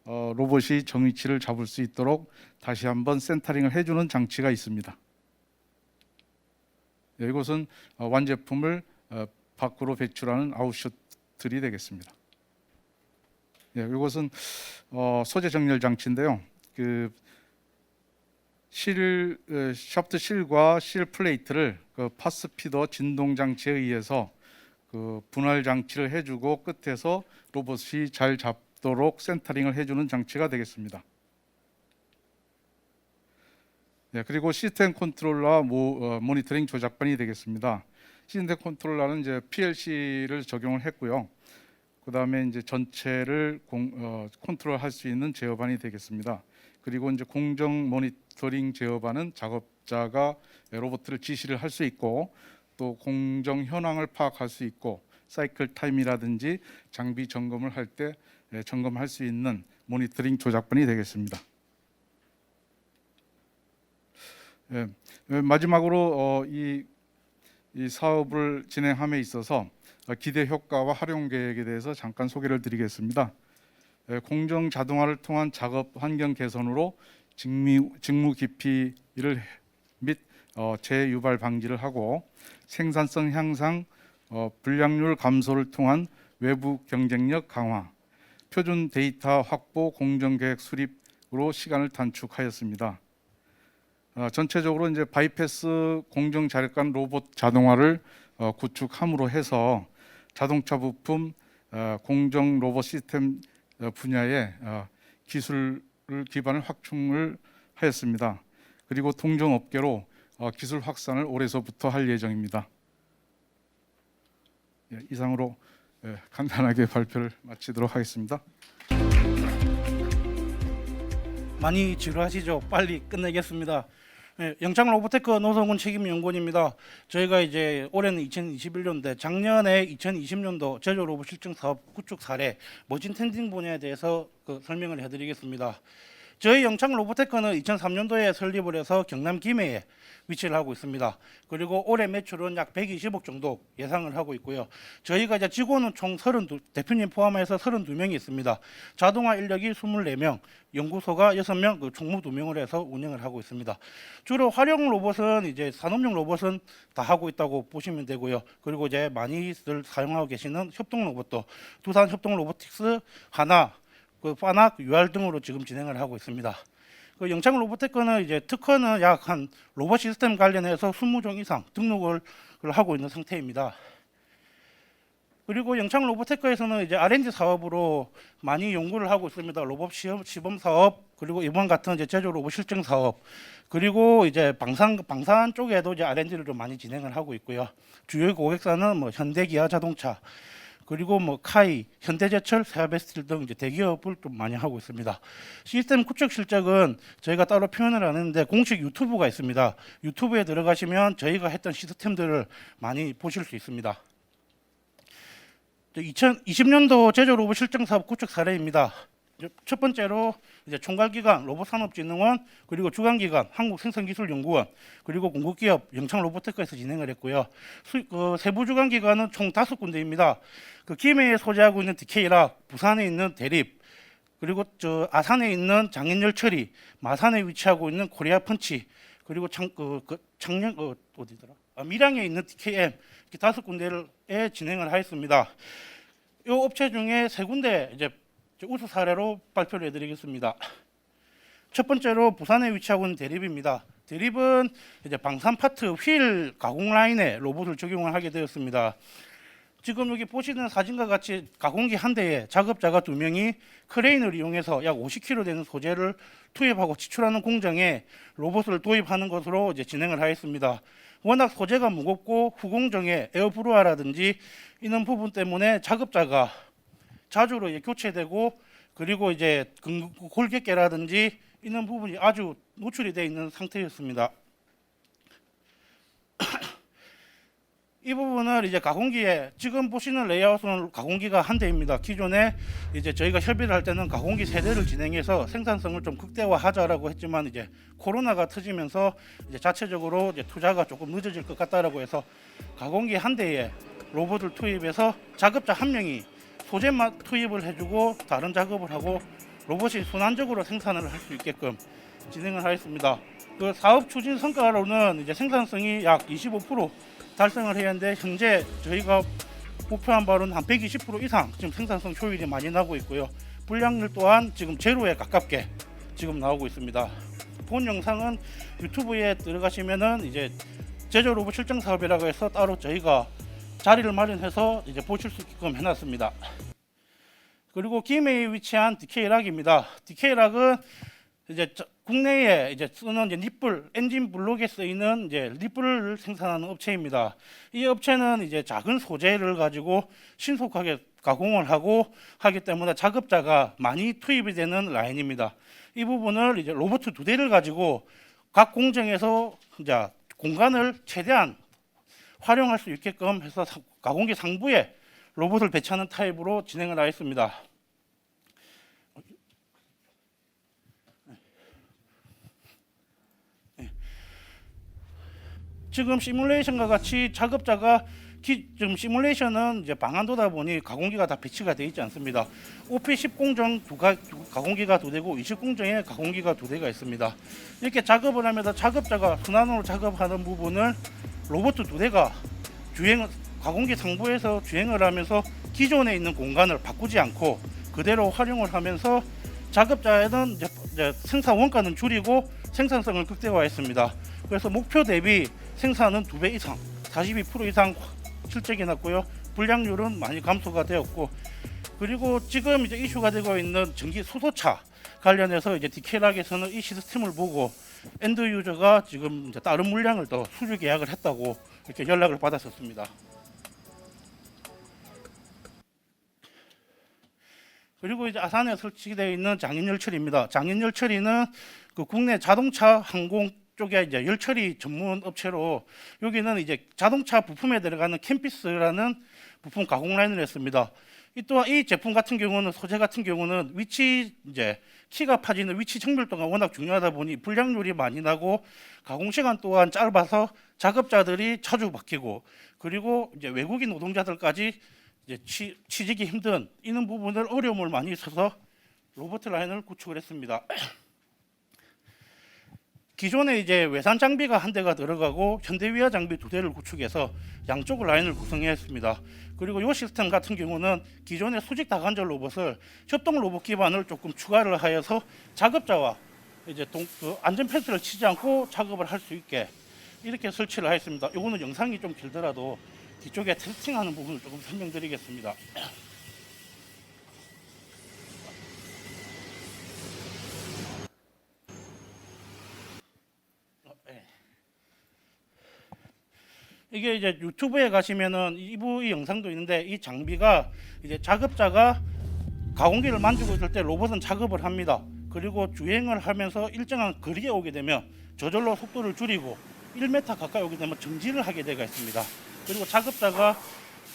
로봇이 정위치를 잡을 수 있도록 다시 한번 센터링을 해주는 장치가 있습니다. 예, 이것은 완제품을 밖으로 배출하는 아웃셔틀이 되겠습니다. 예, 이것은 소재 정렬 장치인데요. 그 샤프트 실과 실 플레이트를 그 파스피더 진동 장치에 의해서 그 분할 장치를 해주고 끝에서 로봇이 잘 잡도록 센터링을 해주는 장치가 되겠습니다. 네, 그리고 시스템 컨트롤러 모니터링 조작반이 되겠습니다. 시스템 컨트롤러는 이제 PLC를 적용을 했고요. 그 다음에 이제 전체를 컨트롤할 수 있는 제어반이 되겠습니다. 그리고 이제 공정 모니터링 제어반은 작업자가 로봇을 지시를 할 수 있고, 또 공정 현황을 파악할 수 있고, 사이클 타임이라든지 장비 점검을 할 때 점검할 수 있는 모니터링 조작반이 되겠습니다. 예, 마지막으로 이 사업을 진행함에 있어서 기대 효과와 활용 계획에 대해서 잠깐 소개를 드리겠습니다. 공정 자동화를 통한 작업 환경 개선으로 직무 기피를 및 재유발 방지를 하고, 생산성 향상, 불량률 감소를 통한 외부 경쟁력 강화, 표준 데이터 확보, 공정 계획 수립으로 시간을 단축하였습니다. 전체적으로 이제 바이패스 공정 자력간 로봇 자동화를 구축함으로 해서 자동차 부품 공정 로봇 시스템 분야의 기술 기반을 확충을 하였습니다. 그리고 동종업계로 기술 확산을 올해서부터 할 예정입니다. 예, 이상으로 간단하게 발표를 마치도록 하겠습니다. 많이 지루하시죠? 빨리 끝내겠습니다. 네, 영창 로보테크 노성훈 책임연구원입니다. 저희가 이제 올해는 2021년인데 작년에 2020년도 제조 로봇 실증 사업 구축 사례 머신 텐딩 분야에 대해서 설명을 해드리겠습니다. 저희 영창 로보테크는 2003년도에 설립을 해서 경남 김해에 위치를 하고 있습니다. 그리고 올해 매출은 약 120억 정도 예상을 하고 있고요. 저희가 이제 직원은 총 32, 대표님 포함해서 32명이 있습니다. 자동화 인력이 24명, 연구소가 6명, 총무 2명을 해서 운영을 하고 있습니다. 주로 활용 로봇은 이제 산업용 로봇은 다 하고 있다고 보시면 되고요. 그리고 이제 많이들 사용하고 계시는 협동 로봇도 두산 협동 로보틱스, 하나, 파낙, UR 등으로 지금 진행을 하고 있습니다. 영창 로보테크는 이제 특허는 약 한 로봇 시스템 관련해서 20종 이상 등록을 하고 있는 상태입니다. 그리고 영창 로보테크에서는 이제 R&D 사업으로 많이 연구를 하고 있습니다. 로봇 시범 사업, 그리고 이번 같은 이제 제조 로봇 실증 사업, 그리고 이제 방산 쪽에도 이제 R&D를 좀 많이 진행을 하고 있고요. 주요 고객사는 뭐 현대기아 자동차, 그리고 뭐 카이, 현대제철, 세아베스틸 등 이제 대기업을 좀 많이 하고 있습니다. 시스템 구축 실적은 저희가 따로 표현을 안 했는데 공식 유튜브가 있습니다. 유튜브에 들어가시면 저희가 했던 시스템들을 많이 보실 수 있습니다. 2020년도 제조 로봇 실증 사업 구축 사례입니다. 첫 번째로 이제 총괄기관 로봇산업진흥원, 그리고 주관기관 한국생산기술연구원, 그리고 공급기업 영창 로보테크에서 진행을 했고요. 세부 주관기관은 총 5군데입니다. 그 김해에 소재하고 있는 DK락, 부산에 있는 대립, 그리고 아산에 있는 장인열처리, 마산에 위치하고 있는 코리아펀치, 그리고 밀양에 있는 DKM, 이렇게 5군데에 진행을 하였습니다. 이 업체 중에 3군데 이제 우수 사례로 발표를 해드리겠습니다. 첫 번째로 부산에 위치하고 있는 대립입니다. 대립은 이제 방산 파트 휠 가공 라인에 로봇을 적용을 하게 되었습니다. 지금 여기 보시는 사진과 같이 가공기 한 대에 작업자가 2명이 크레인을 이용해서 약 50kg 되는 소재를 투입하고 지출하는 공장에 로봇을 도입하는 것으로 이제 진행을 하였습니다. 워낙 소재가 무겁고 후공정에 에어브루아라든지 이런 부분 때문에 작업자가 자주로 이제 교체되고, 그리고 이제 골격계라든지 이런 부분이 아주 노출이 되어 있는 상태였습니다. 이 부분을 이제 가공기에 지금 보시는 레이아웃은 가공기가 한 대입니다. 기존에 이제 저희가 협의를 할 때는 가공기 3대를 진행해서 생산성을 좀 극대화하자라고 했지만 이제 코로나가 터지면서 이제 자체적으로 이제 투자가 조금 늦어질 것 같다라고 해서 가공기 한 대에 로봇을 투입해서 작업자 한 명이 소재만 투입을 해주고 다른 작업을 하고 로봇이 순환적으로 생산을 할 수 있게끔 진행을 하였습니다. 그 사업 추진 성과로는 이제 생산성이 약 25% 달성을 해야 하는데 현재 저희가 목표한 바로는 한 120% 이상 지금 생산성 효율이 많이 나고 있고요. 불량률 또한 지금 제로에 가깝게 지금 나오고 있습니다. 본 영상은 유튜브에 들어가시면은 이제 제조 로봇 실증 사업이라고 해서 따로 저희가 자리를 마련해서 이제 보실 수 있게끔 해놨습니다. 그리고 김해에 위치한 DK락입니다. DK락은 이제 국내에 이제 쓰는 이제 닛불 엔진 블록에 쓰이는 이제 닛불을 생산하는 업체입니다. 이 업체는 이제 작은 소재를 가지고 신속하게 가공을 하고 하기 때문에 작업자가 많이 투입이 되는 라인입니다. 이 부분을 이제 로봇 2대를 가지고 각 공정에서 이제 공간을 최대한 활용할 수 있게끔 해서 가공기 상부에 로봇을 배치하는 타입으로 진행을 하였습니다. 지금 시뮬레이션과 같이 작업자가 지금 시뮬레이션은 이제 방한도다 보니 가공기가 다 배치가 되어 있지 않습니다. OP10 공정 가공기가 2대고 20 공정에 가공기가 2대가 있습니다. 이렇게 작업을 하면서 작업자가 순환으로 작업하는 부분을 로봇 2대가 가공기 상부에서 주행을 하면서 기존에 있는 공간을 바꾸지 않고 그대로 활용을 하면서 작업자에는 이제 생산 원가는 줄이고 생산성을 극대화했습니다. 그래서 목표 대비 생산은 2배 이상, 42% 이상 실적이 났고요. 불량률은 많이 감소가 되었고, 그리고 지금 이제 이슈가 되고 있는 전기 수소차 관련해서 이제 DK락에서는 이 시스템을 보고 엔드 유저가 지금 이제 다른 물량을 더 수주 계약을 했다고 이렇게 연락을 받았었습니다. 그리고 이제 아산에 설치되어 있는 장인열처리입니다. 장인열처리는 그 국내 자동차 항공 쪽에 이제 열처리 전문 업체로 여기는 이제 자동차 부품에 들어가는 캠피스라는 부품 가공 라인을 했습니다. 이 또한 이 제품 같은 경우는 소재 같은 경우는 위치 이제 키가 파지는 위치 정밀도가 워낙 중요하다 보니 불량률이 많이 나고 가공 시간 또한 짧아서 작업자들이 자주 바뀌고, 그리고 이제 외국인 노동자들까지 이제 취직이 힘든 이런 부분을 어려움을 많이 있어서 로봇 라인을 구축을 했습니다. 기존에 이제 외산 장비가 한 대가 들어가고 현대위아 장비 2대를 구축해서 양쪽 라인을 구성했습니다. 그리고 이 시스템 같은 경우는 기존의 수직 다관절 로봇을 협동 로봇 기반을 조금 추가를 하여서 작업자와 이제 안전 펜스를 치지 않고 작업을 할 수 있게 이렇게 설치를 하였습니다. 이거는 영상이 좀 길더라도 뒤쪽에 테스팅하는 부분을 조금 설명드리겠습니다. 이게 이제 유튜브에 가시면은 이 영상도 있는데, 이 장비가 이제 작업자가 가공기를 만지고 있을 때 로봇은 작업을 합니다. 그리고 주행을 하면서 일정한 거리에 오게 되면 저절로 속도를 줄이고 1m 가까이 오게 되면 정지를 하게 되어 있습니다. 그리고 작업자가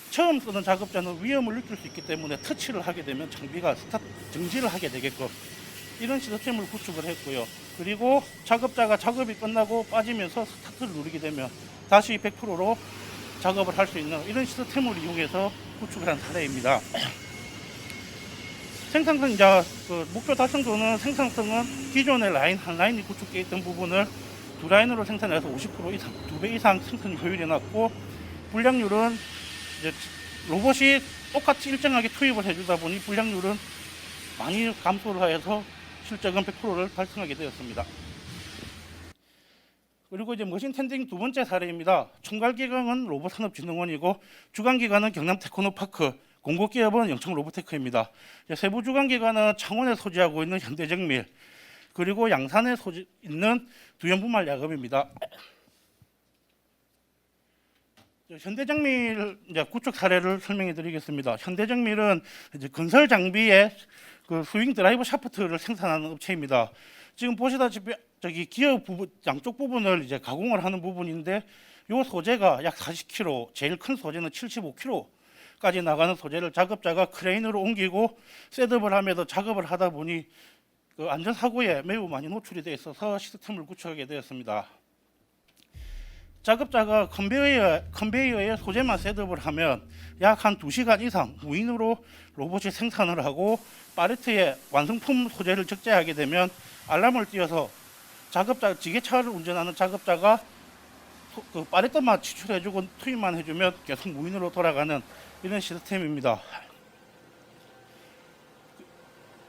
처음 쓰는 작업자는 위험을 느낄 수 있기 때문에 터치를 하게 되면 장비가 정지를 하게 되게끔 이런 시스템을 구축을 했고요. 그리고 작업자가 작업이 끝나고 빠지면서 스타트를 누르게 되면 다시 100%로 작업을 할 수 있는 이런 시스템을 이용해서 구축을 한 사례입니다. 생산성, 이제 그 목표 달성도는, 생산성은 기존의 라인 한 라인이 구축되어 있던 부분을 두 라인으로 생산해서 50% 이상, 2배 이상 생산 효율이 낮고, 불량률은 이제 로봇이 똑같이 일정하게 투입을 해주다 보니 불량률은 많이 감소를 해서 실적은 100%를 달성하게 되었습니다. 그리고 이제 머신 텐딩 두 번째 사례입니다. 총괄기관은 로봇산업진흥원이고 주관기관은 경남 테크노파크, 공급기업은 영창로보테크입니다. 세부 주관기관은 창원에 소지하고 있는 현대정밀, 그리고 양산에 소지 있는 두현분말 야금입니다. 현대정밀 이제 구축 사례를 설명해 드리겠습니다. 현대정밀은 이제 건설 장비의 그 스윙 드라이브 샤프트를 생산하는 업체입니다. 지금 보시다시피 저기 기어 부분 양쪽 부분을 이제 가공을 하는 부분인데, 이 소재가 약 40kg, 제일 큰 소재는 75kg까지 나가는 소재를 작업자가 크레인으로 옮기고 셋업을 하면서 작업을 하다 보니 그 안전 사고에 매우 많이 노출이 되어 있어서 시스템을 구축하게 되었습니다. 작업자가 컨베이어에 소재만 셋업을 하면 약 한 2시간 이상 무인으로 로봇이 생산을 하고, 팔레트에 완성품 소재를 적재하게 되면 알람을 띄워서 작업자, 지게차를 운전하는 작업자가 그 팔레트만 지출해주고 투입만 해주면 계속 무인으로 돌아가는 이런 시스템입니다.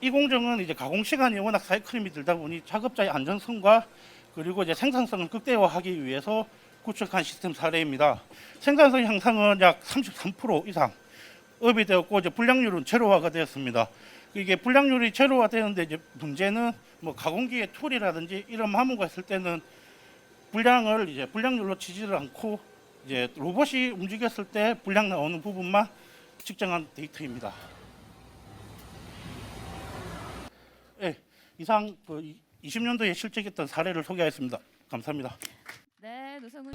이 공정은 이제 가공 시간이 워낙 사이클이 들다 보니 작업자의 안전성과 그리고 이제 생산성을 극대화하기 위해서 구축한 시스템 사례입니다. 생산성 향상은 약 33% 이상 업이 되었고, 이제 불량률은 제로화가 되었습니다. 이게 불량률이 제로화 되는데, 이제 문제는 뭐 가공기의 툴이라든지 이런 마모가 있을 때는 불량을 이제 불량률로 치지를 않고, 이제 로봇이 움직였을 때 불량 나오는 부분만 측정한 데이터입니다. 네, 이상 그 20년도에 실적했던 사례를 소개하였습니다. 감사합니다. 네, 노성훈